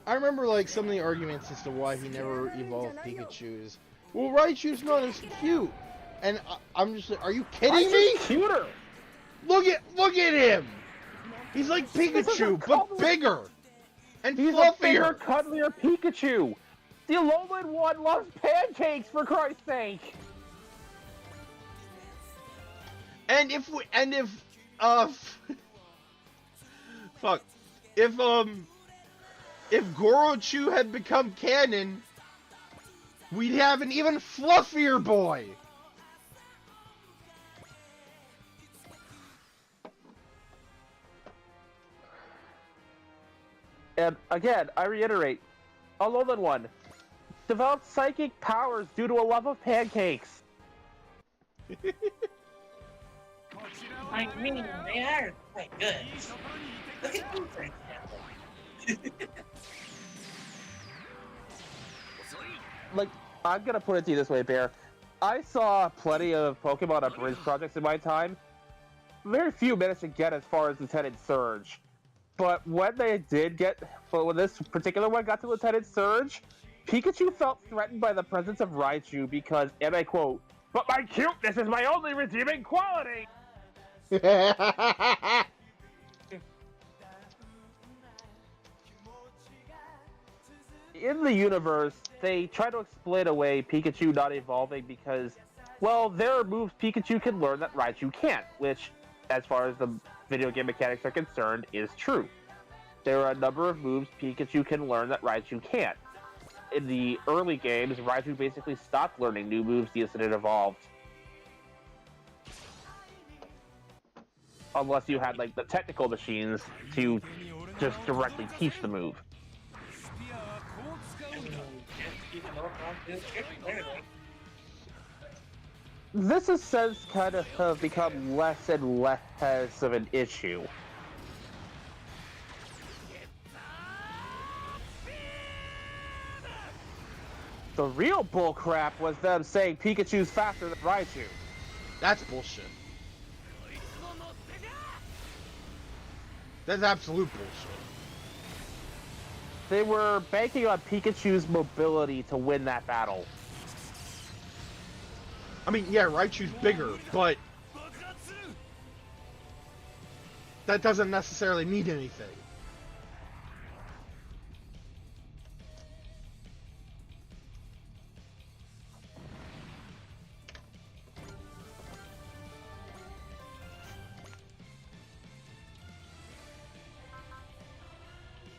I remember like some of the arguments as to why he never evolved Pikachu is, well, Raichu's not as cute, and I'm just like, are you kidding me? Raichu's cuter. Look at him. He's like Pikachu, but bigger and He's fluffier. a bigger, cuddlier Pikachu. The Alolan one loves pancakes, for Christ's sake. And if fuck, if Gorochu had become canon, we'd have an even fluffier boy. And again, I reiterate, Alolan one developed psychic powers due to a love of pancakes. I mean, they are quite good. Look at you, for example. Like, I'm gonna put it to you this way, Bear. I saw plenty of Pokemon Abridged projects in my time. Very few managed to get as far as Lieutenant Surge. But when they did get, but when this particular one got to Lieutenant Surge, Pikachu felt threatened by the presence of Raichu because, and I quote, "But my cuteness is my only redeeming quality!" In the universe, they try to explain away Pikachu not evolving because, well, there are moves Pikachu can learn that Raichu can't, which, as far as the video game mechanics are concerned, is true. There are a number of moves Pikachu can learn that Raichu can't. In the early games, Raichu basically stopped learning new moves the instant it evolved. Unless you had, like, the technical machines to just directly teach the move. This has since kind of become less and less of an issue. The real bullcrap was them saying Pikachu's faster than Raichu. That's bullshit. That's absolute bullshit. They were banking on Pikachu's mobility to win that battle. I mean, yeah, Raichu's bigger, but that doesn't necessarily mean anything.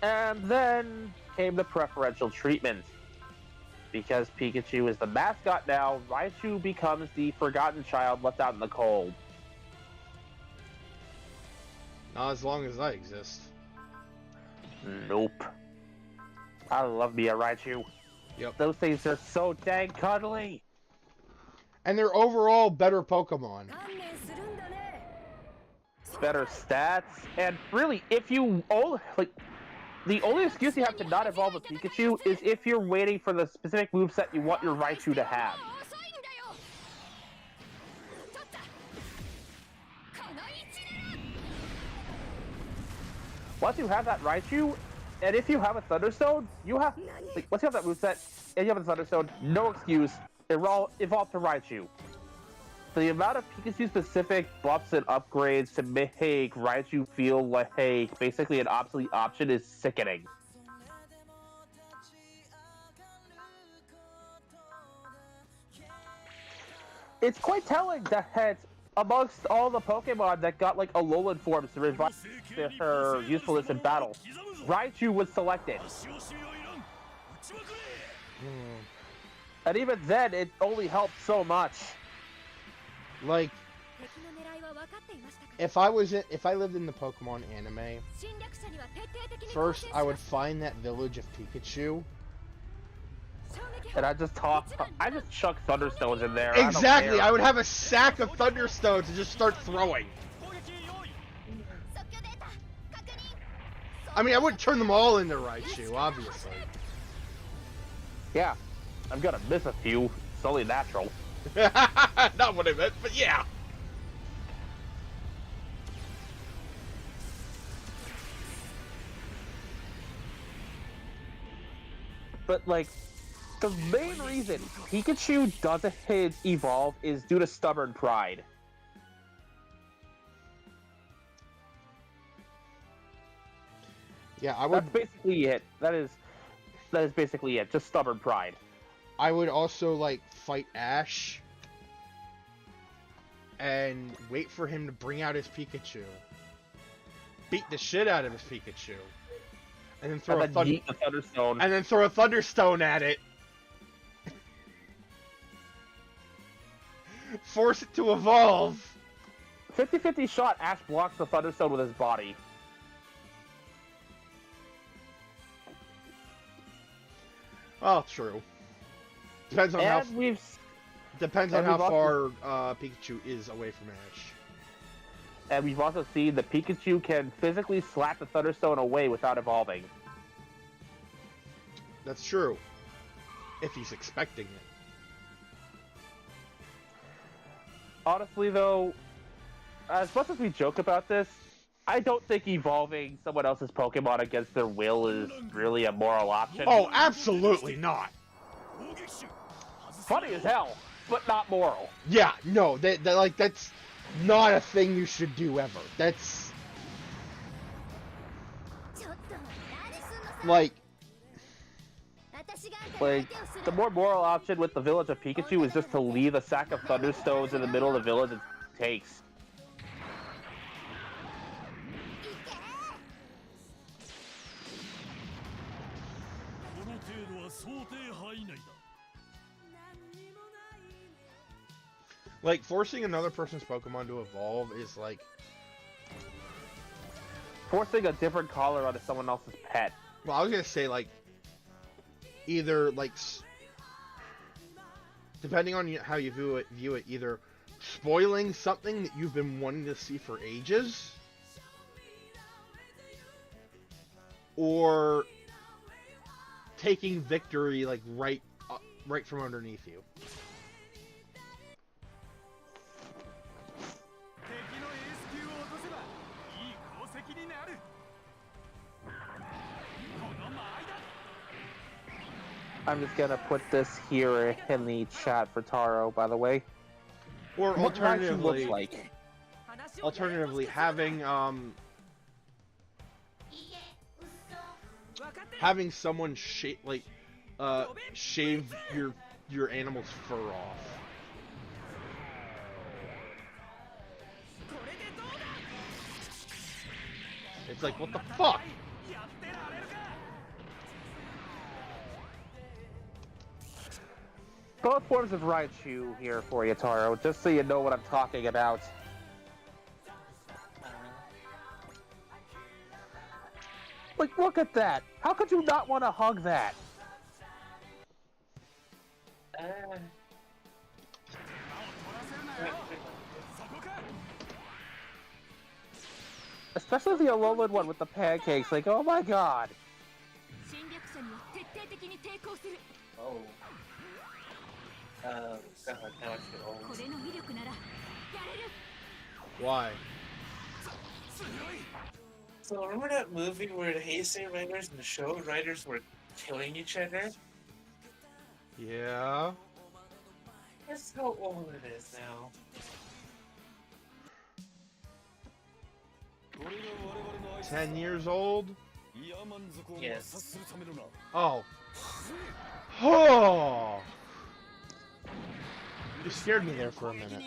And then came the preferential treatment. Because Pikachu is the mascot now, Raichu becomes the forgotten child left out in the cold. Not as long as I exist. Nope. I love me a Raichu. Yep. Those things are so dang cuddly. And they're overall better Pokemon. Better stats, and really, if you the only excuse you have to not evolve a Pikachu is if you're waiting for the specific moveset you want your Raichu to have. Once you have that Raichu, and if you have a Thunderstone, you have, once you have that moveset, and you have a Thunderstone, no excuse, evolve to Raichu. The amount of Pikachu-specific buffs and upgrades to make Raichu feel like basically an obsolete option is sickening. It's quite telling that amongst all the Pokemon that got like Alolan forms to revive their usefulness in battle, Raichu was selected. And even then, it only helped so much. Like, if I lived in the Pokemon anime, first I would find that village of Pikachu. And I just chuck Thunderstones in there. Exactly, I would have a sack of Thunderstones and just start throwing. I mean, I wouldn't turn them all into Raichu, obviously. Yeah, I'm gonna miss a few. It's only natural. Not what I meant, but yeah. but like, the main reason Pikachu doesn't evolve is due to stubborn pride. Yeah, I would. That's basically it. That is basically it. Just stubborn pride. I would also like fight Ash and wait for him to bring out his Pikachu, beat the shit out of his Pikachu, and then throw And then yeet the Thunderstone. and then throw a Thunderstone at it. Force it to evolve. 50-50 shot. Ash blocks the Thunderstone with his body. Well, true. Depends on how. And we've Depends on and how we've also- far Pikachu is away from Ash. And we've also seen that Pikachu can physically slap the Thunderstone away without evolving. That's true. If he's expecting it. Honestly, though, as much as we joke about this, I don't think evolving someone else's Pokemon against their will is really a moral option. Oh, absolutely not. Funny as hell, but not moral. Yeah, no, that's not a thing you should do ever. That's like the more moral option with the village of Pikachu is just to leave a sack of Thunderstones in the middle of the village and takes. like forcing another person's Pokemon to evolve is like Forcing a different collar onto someone else's pet. well, I was gonna say like either like depending on how you view it, either spoiling something that you've been wanting to see for ages, or taking victory like right from underneath you. I'm just gonna put this here in the chat for Taro, by the way. Or What Raichu looks alternatively, like. having someone shave your animal's fur off. It's like, what the fuck? Both forms of Raichu here for you, Taro, just so you know what I'm talking about. Like, look at that! How could you not want to hug that? Especially the Alolan one with the pancakes, like, oh my god! Oh. God, now I feel old. Why? So remember that movie where the Heisei writers and the show writers were killing each other? Yeah. That's how old it is now. $10 years old? Yes. Oh. Oh! You scared me there for a minute.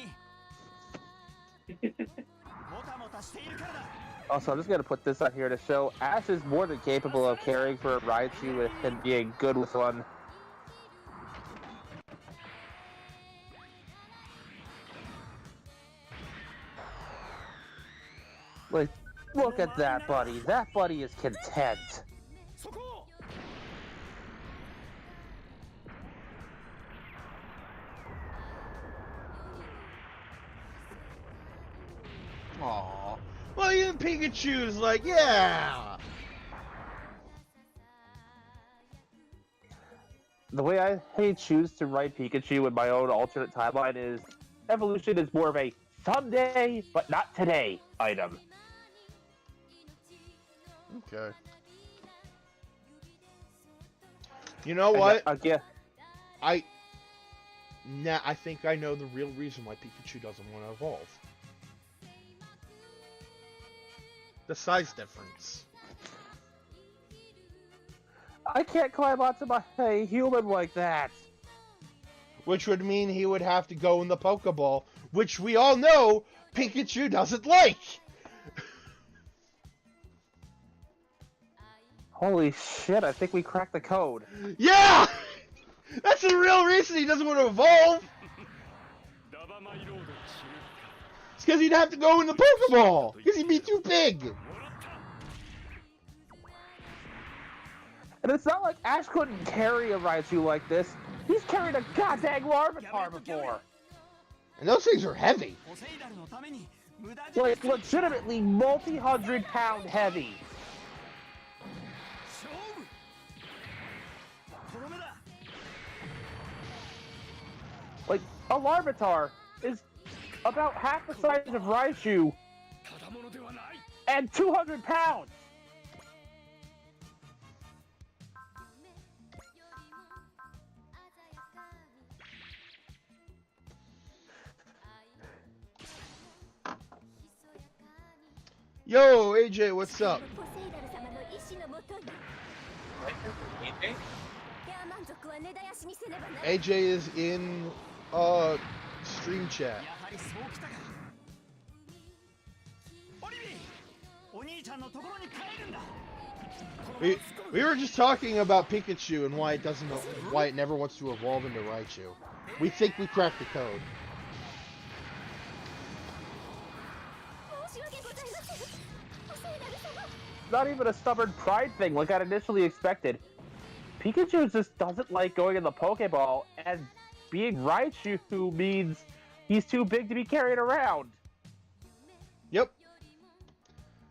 Also, I'm just gonna put this out here to show Ash is more than capable of caring for a Raichu and being good with one. Like, look at that buddy. That buddy is content. Aww. Well, even Pikachu's like, yeah! The way I choose to write Pikachu in my own alternate timeline is evolution is more of a someday, but not today item. Okay. You know what? Again, I think I know the real reason why Pikachu doesn't want to evolve. The size difference. I can't climb onto my human like that. Which would mean he would have to go in the Pokeball, which we all know Pikachu doesn't like. Holy shit, I think we cracked the code. Yeah! That's the real reason he doesn't want to evolve. It's because he'd have to go in the Pokeball, because he'd be too big. And it's not like Ash couldn't carry a Raichu like this. He's carried a goddamn Larvitar before. And those things are heavy. Like, legitimately multi-100-pound heavy. Like, a Larvitar is about half the size of Raichu and 200 pounds. Yo, AJ, what's up? AJ is in stream chat. We were just talking about Pikachu and why it never wants to evolve into Raichu. We think we cracked the code. Not even a stubborn pride thing like I'd initially expected. Pikachu just doesn't like going in the Pokeball, and being Raichu means he's too big to be carried around. Yep.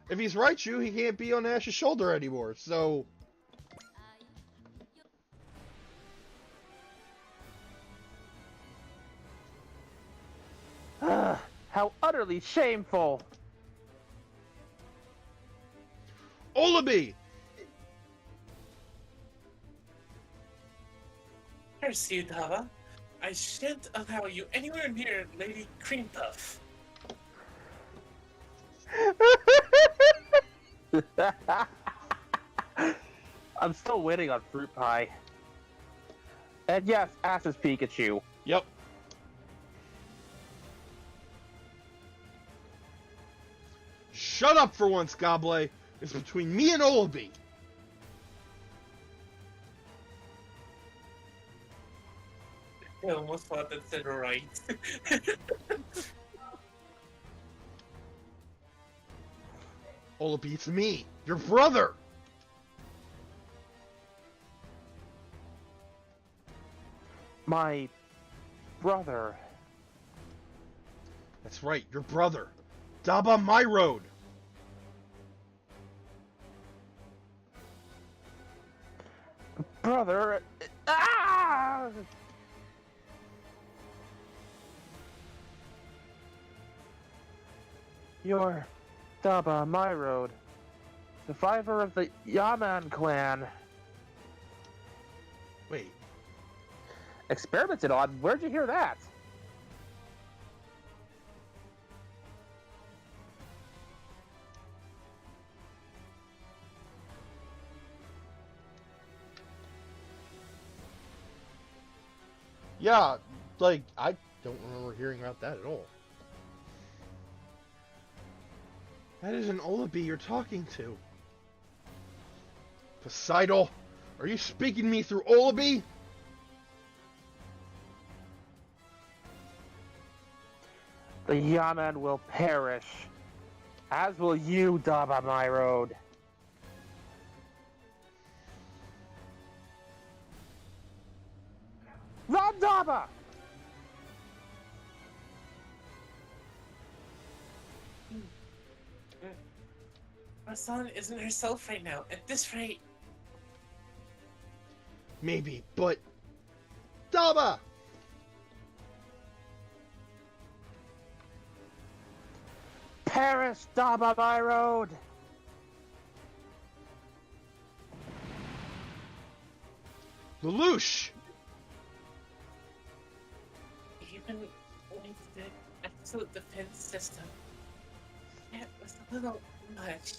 If he's Raichu, he can't be on Ash's shoulder anymore, so... How utterly shameful! Olaby! Curse you, Dava. I shan't allow you anywhere near Lady Cream Puff. I'm still waiting on Fruit Pie. And yes, Ash is Pikachu. Yep. Shut up for once, Goblay. It's between me and Olaby. I almost thought that said right. Olaby, it's me, your brother. My brother. That's right, your brother. Daba my road. Brother. Ah! You're Daba my road. Survivor of the Yaman clan. Wait, Experimented on? Where'd you hear that? yeah, like, I don't remember hearing about that at all. That isn't Olaby you're talking to. Poseidon, are you speaking to me through Olaby? The Yaman will perish. As will you, Daba my road. Run, Daba! Masan isn't herself right now. At this rate, Maybe, but... Daba! Perish, Daba my road! Lelouch! Even with the absolute defense system, it was a little much.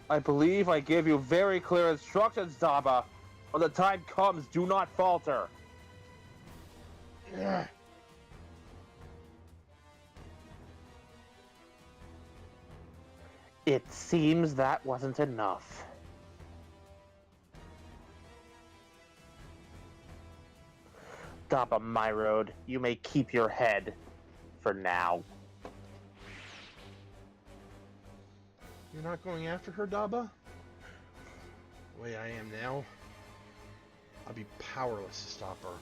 I believe I gave you very clear instructions, Daba. When the time comes, do not falter. Ugh. It seems that wasn't enough. Daba Myrode, you may keep your head for now. You're not going after her, Daba? The way I am now, I'll be powerless to stop her.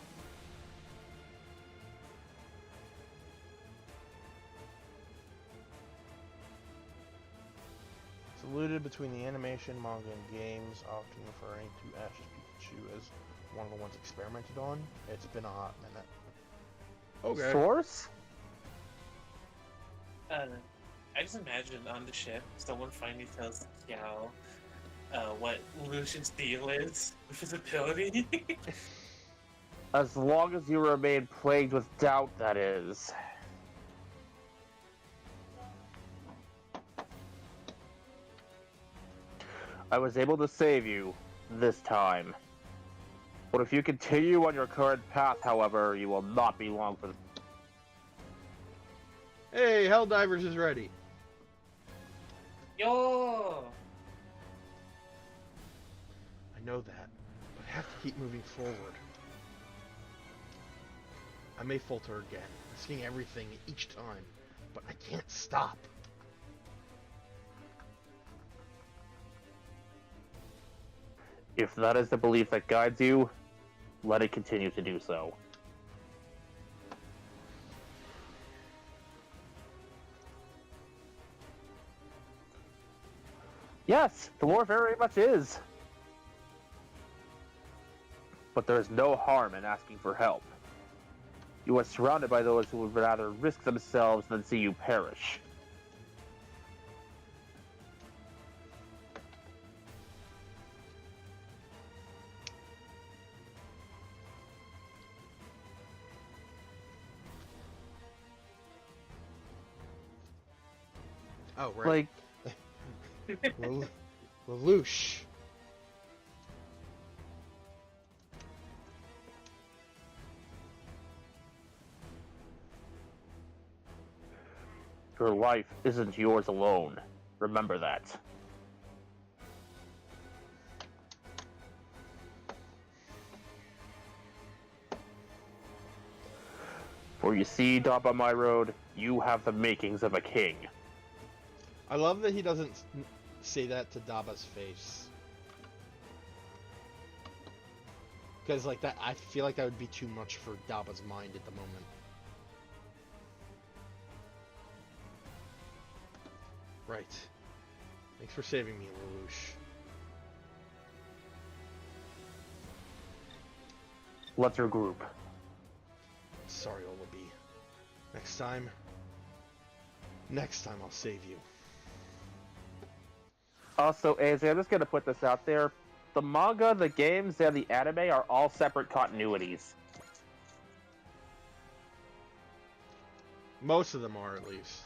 It's alluded between the animation, manga, and games, often referring to Ash's Pikachu as one of the ones experimented on. It's been a hot minute. Okay. Source? I just imagine on the ship, someone finally tells Kiao what Lelouch's deal is with his ability. As long as you remain plagued with doubt, that is. I was able to save you this time. But if you continue on your current path, however, you will not be long for. Hey, Helldivers is ready. Yo! I know that, but I have to keep moving forward. I may falter again, risking everything each time, but I can't stop. If that is the belief that guides you, let it continue to do so. Yes, the war very much is. But there is no harm in asking for help. You are surrounded by those who would rather risk themselves than see you perish. Oh, right. Like, Lelouch. your life isn't yours alone. Remember that. For you see, Daba Myrode, you have the makings of a king. I love that he doesn't say that to Daba's face. Because, like, that, I feel like that would be too much for Daba's mind at the moment. Right. Thanks for saving me, Lelouch. Let's regroup. Sorry, Olabi. Next time I'll save you. Also, AJ, I'm just gonna put this out there. The manga, the games, and the anime are all separate continuities. Most of them are, at least.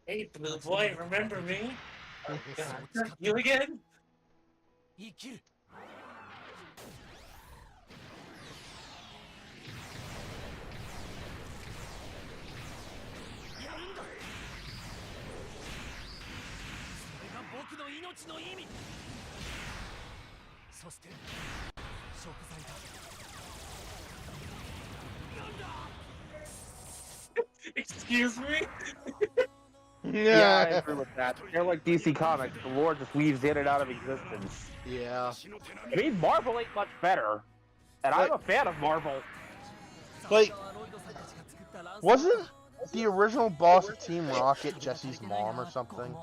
Hey, blue boy, remember me? You again? 生きる やるんだそれが僕の命の意味そして食材だなんだ Excuse me? Yeah, I agree with that. They're like DC Comics. The lore just weaves in and out of existence. Yeah. I mean, Marvel ain't much better. And I'm a fan of Marvel. Like, wasn't the original boss of Team Rocket Jesse's mom or something?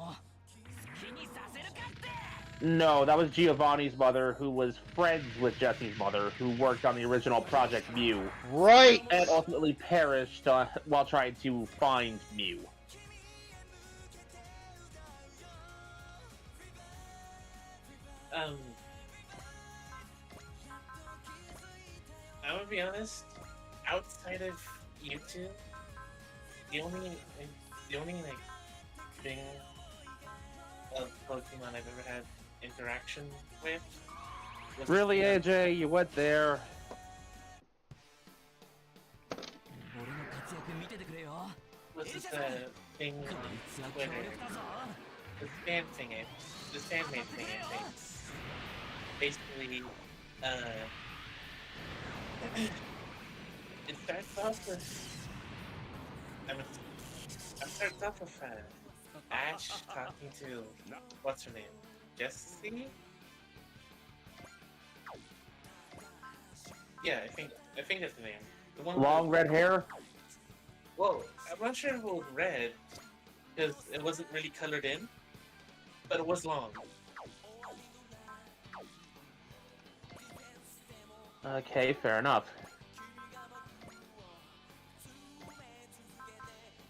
No, that was Giovanni's mother, who was friends with Jesse's mother, who worked on the original Project Mew, Right! and ultimately perished while trying to find Mew. I'm gonna be honest. Outside of YouTube, the only like thing of Pokemon I've ever had interaction with. Was Really, AJ? You went there? Was this thing on Twitter? The fan thing, the fanmade thing, I think. Basically, it starts off with. It starts off with Ash talking to what's her name, Jessie. Yeah, I think that's the name. The one Long red hair? Well, I'm not sure if it was red, because it wasn't really colored in, but it was long. Okay, fair enough.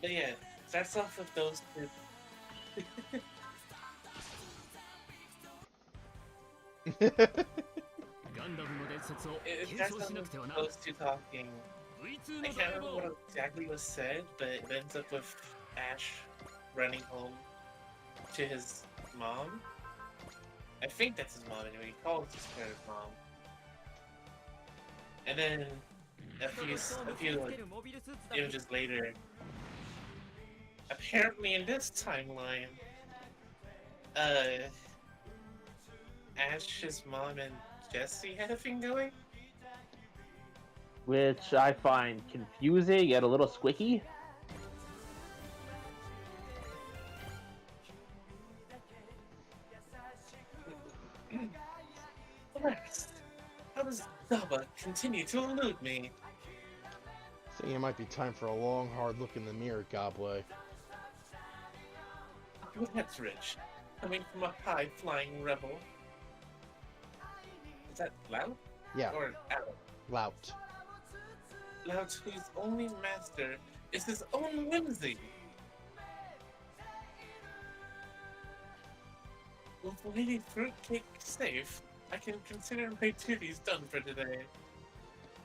But yeah, starts off with those two. It starts off with those two talking. I can't remember what exactly was said, but it ends up with Ash running home to his mom. I think that's his mom anyway. He calls her his mom. And then a few like, images later, apparently in this timeline, Ash's mom and Jessie had a thing going. Which I find confusing and a little squicky. How does Daba continue to elude me? I think it might be time for a long, hard look in the mirror, Goblay. Oh, that's rich. Coming from a high-flying rebel. Is that Loud? Yeah, Or Out? Lout. Loud, whose only master is his own whimsy. With Lady Fruitcake safe, I can consider my duties done for today.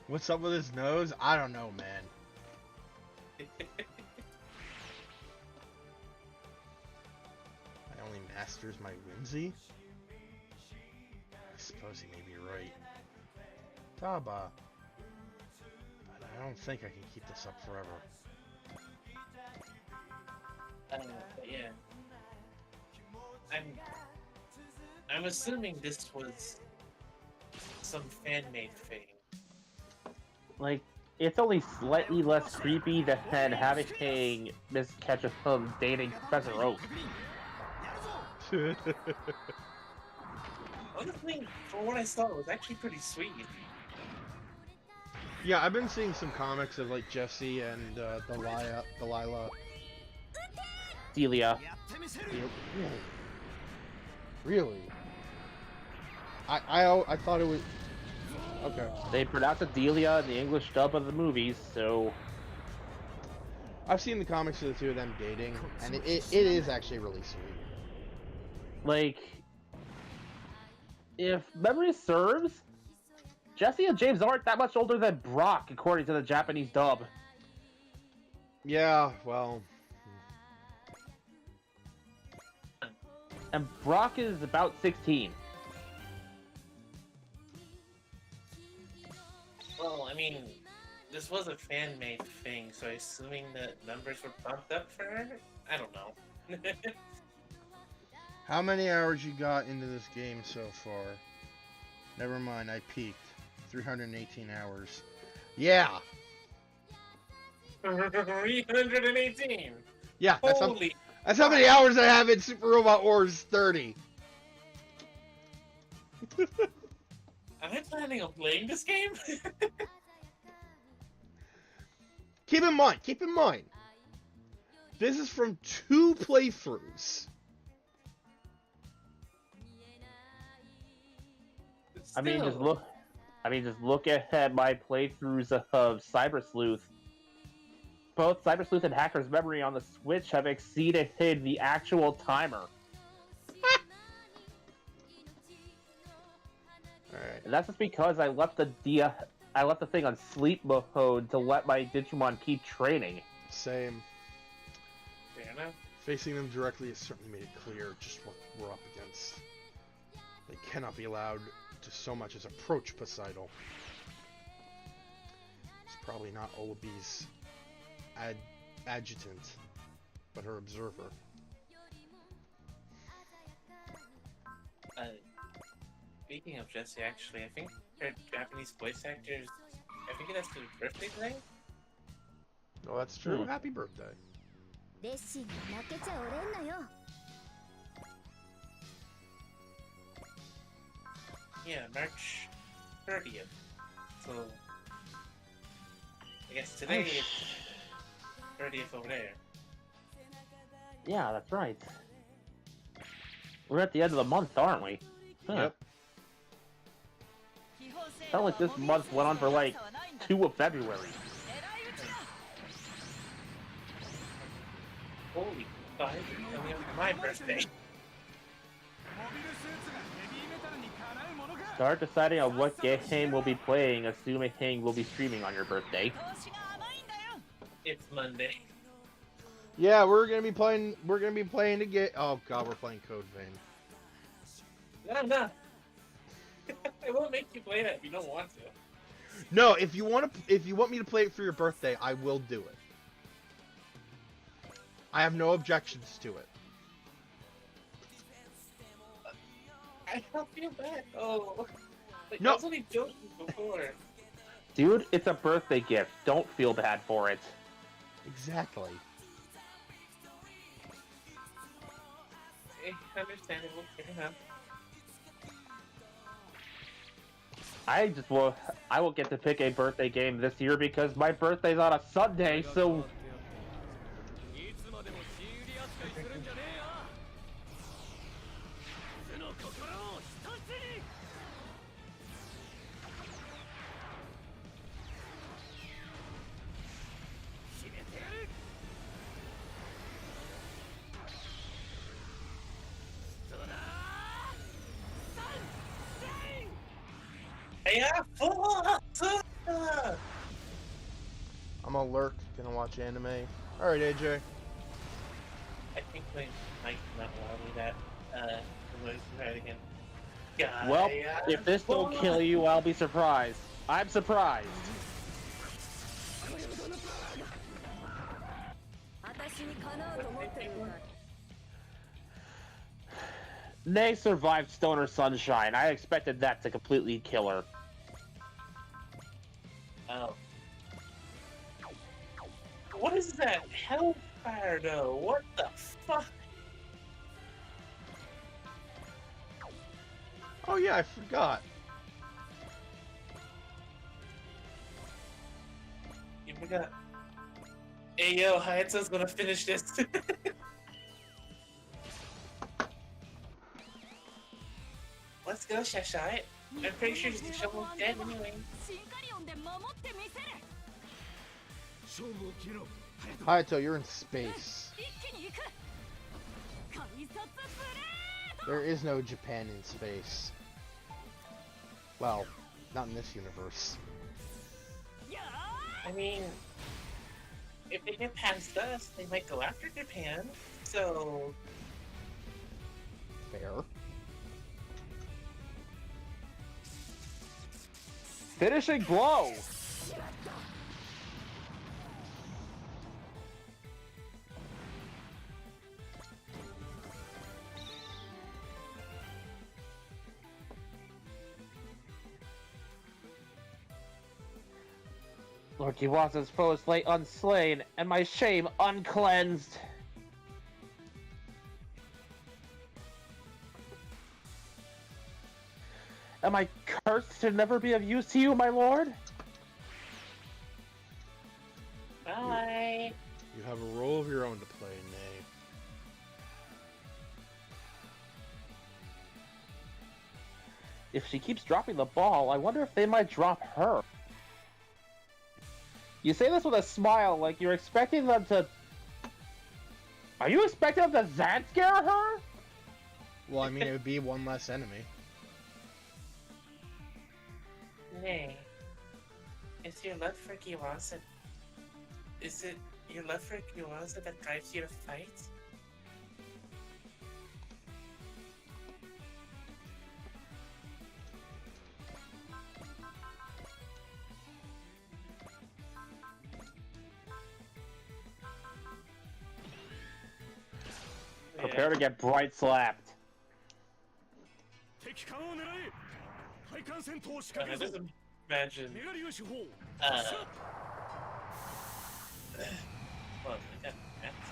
What's up with his nose? I don't know, man. My only master is my whimsy? I suppose he may be right. Daba. But I don't think I can keep this up forever. But yeah. I'm assuming this was some fan-made thing. Like, it's only slightly less creepy than having Miss Ketchum dating Professor Oak. Honestly, from what I saw, it was actually pretty sweet. Yeah, I've been seeing some comics of like Jessie and Delilah. Delia. Really? I thought it was okay. They pronounce it Delia in the English dub of the movies, so I've seen the comics of the two of them dating, and it is actually really sweet. like, if memory serves, Jesse and James aren't that much older than Brock, according to the Japanese dub. Yeah, well, And Brock is about 16. Well, I mean, this was a fan-made thing, so assuming that numbers were bumped up for her? I don't know. how many hours you got into this game so far? Never mind, I peaked. 318 hours. Yeah. 318. Yeah, Holy! that's how many hours I have in Super Robot Wars 30. Am I planning on playing this game? Keep in mind, this is from 2 playthroughs. I mean, just Still. look. Just look at my playthroughs of Cyber Sleuth. Both Cyber Sleuth and Hacker's Memory on the Switch have exceeded the actual timer. Alright. And that's just because I left the thing on sleep mode to let my Digimon keep training. Same. Fair enough. Facing them directly has certainly made it clear just what we're up against. They cannot be allowed to so much as approach Poseidon. It's probably not Olabi's adjutant, but her observer. Speaking of Jessie, actually, I think her Japanese voice actors, I think that's her birthday today. Oh, that's true. Hmm. Happy birthday. レッシーに負けちゃおれんのよ。 Yeah, March 30th. So, I guess today is 30th over there. Yeah, that's right. We're at the end of the month, aren't we? Huh. Yep. Felt like this month went on for like 2 of February. Holy fuck, it's coming up to my birthday. Start deciding on what game we'll be playing, assuming we'll be streaming on your birthday. It's Monday. Yeah, we're gonna be playing. We're gonna be playing to get. Oh god, we're playing Code Vein. No. I won't make you play that if you don't want to. No, if you want me to play it for your birthday, I will do it. I have no objections to it. I don't feel bad. Oh, like, No. I was only joking before. Dude, it's a birthday gift. Don't feel bad for it. Exactly. Understandable. Fair enough. I will get to pick a birthday game this year because my birthday's on a Sunday, so いつまでも新売り扱いするんじゃねえよ。素の心を一つに。決めてやる。 Yeah, I'm gonna lurk. Gonna watch anime. All right, AJ. I think they might not allow me that. Let's try it again. well, if this don't kill you, I'll be surprised. I'm surprised. 私にかなうと思ってるのか。 Nay survived Stoner Sunshine. I expected that to completely kill her. Oh. What is that hellfire though? What the fuck? Oh yeah, I forgot. You forgot. Hey yo, Hayato's gonna finish this. Let's go, Shashai. I'm pretty sure the shovel's dead anyway. シンカリオンで守ってみせる。 勝負を決めろ。 Hayato, you're in space. 一気に行く。改札ブレード。 There is no Japan in space. Well, not in this universe. I mean, if they get past us, they might go after Japan. So, Fair. Finishing blow! Lord Kiwasa's foes lay unslain, and my shame uncleansed. Am I cursed to never be of use to you, my lord? bye. You have a role of your own to play, Nay. if she keeps dropping the ball, I wonder if they might drop her. You say this with a smile, like you're expecting them to... Are you expecting them to Zad scare her? Well, I mean, it would be one less enemy. Hey, is your love for Giwaza? Is it your love for Giwaza that drives you to fight? Prepare to get bright slapped. 敵艦を狙え対艦戦闘を仕掛け I るぞ just imagine. メガリウ手法 Hold on, I got maps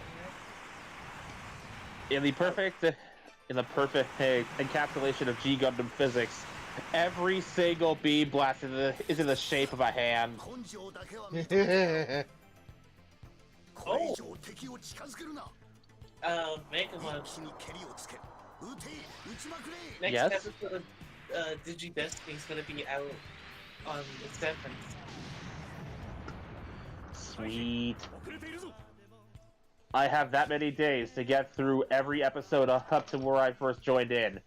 in there. In the perfect encapsulation of G Gundam physics, every single beam blast is in the shape of a hand. 根性だけは認めてこれ以 Oh. 上敵を近づけるな Megamon. 一気に蹴りをつけ撃て撃ちまくれ Next Yes? episode of Digi Destiny is gonna be out on the 7th. Sweet. 遅れているぞ I have that many days to get through every episode up to where I first joined in.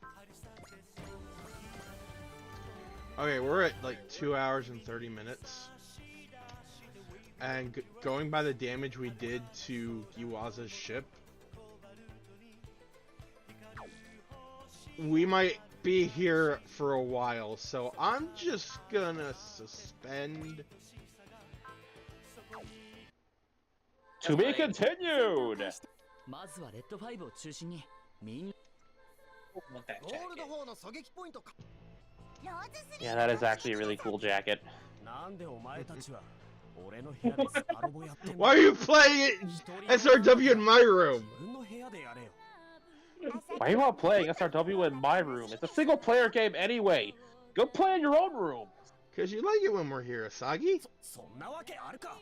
Okay, we're at like 2 hours and 30 minutes. And going by the damage we did to Giwaza's ship, we might be here for a while, so I'm just gonna suspend. To be continued! まずはレッド5を中心にみんな Want that ゴールド jacket. 4の狙撃ポイントか Yeah, that is actually a really cool jacket. なんでお前たちは俺の部屋でスパロボやってん Why are you playing it SRW in my room? 自分の部屋でやれよ Why are you all playing SRW in my room? It's a single player game anyway! Go play in your own room! Cause you like it when we're here, Asagi. そんなわけあるか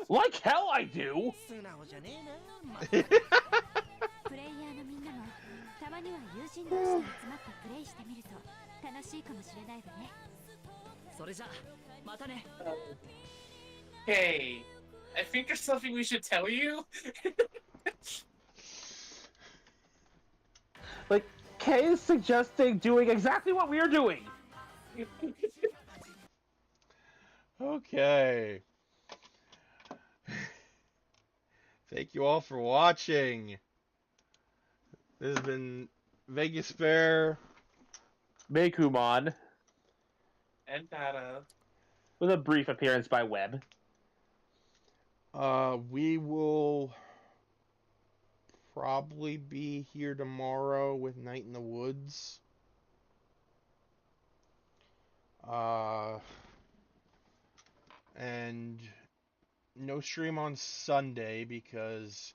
Like hell I do! 素直じゃねえなプレイヤーのみんなもたまには友人同士で集まってプレイしてみると楽しいかもしれないわねそれじゃまたね Hey, I think there's something we should tell you. Like, Kay is suggesting doing exactly what we are doing! Okay. Thank you all for watching. This has been Vegas Bear. Meikumon, And Data. with a brief appearance by Webb. We will probably be here tomorrow with Night in the Woods. And no stream on Sunday because,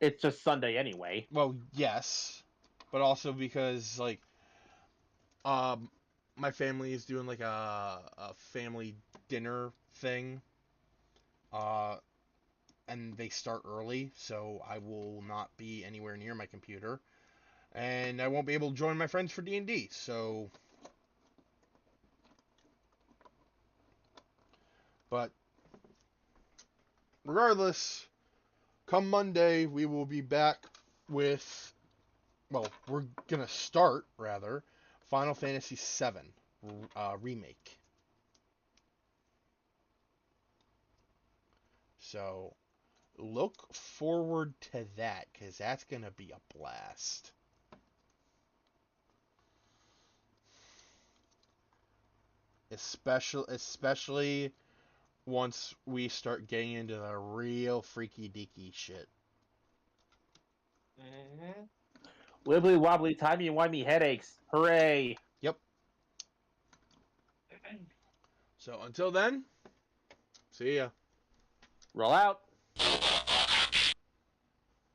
It's just Sunday anyway. well, yes, but also because, like, my family is doing, like, a family dinner thing, and they start early, so I will not be anywhere near my computer, and I won't be able to join my friends for D&D, so... But regardless, come Monday, we will be back with, well, we're going to start, rather, Final Fantasy VII Remake. So, look forward to that, because that's going to be a blast. Especially once we start getting into the real freaky deaky shit. Mm-hmm. Wibbly wobbly, timey-wimey headaches. Hooray! So until then, see ya. Roll out.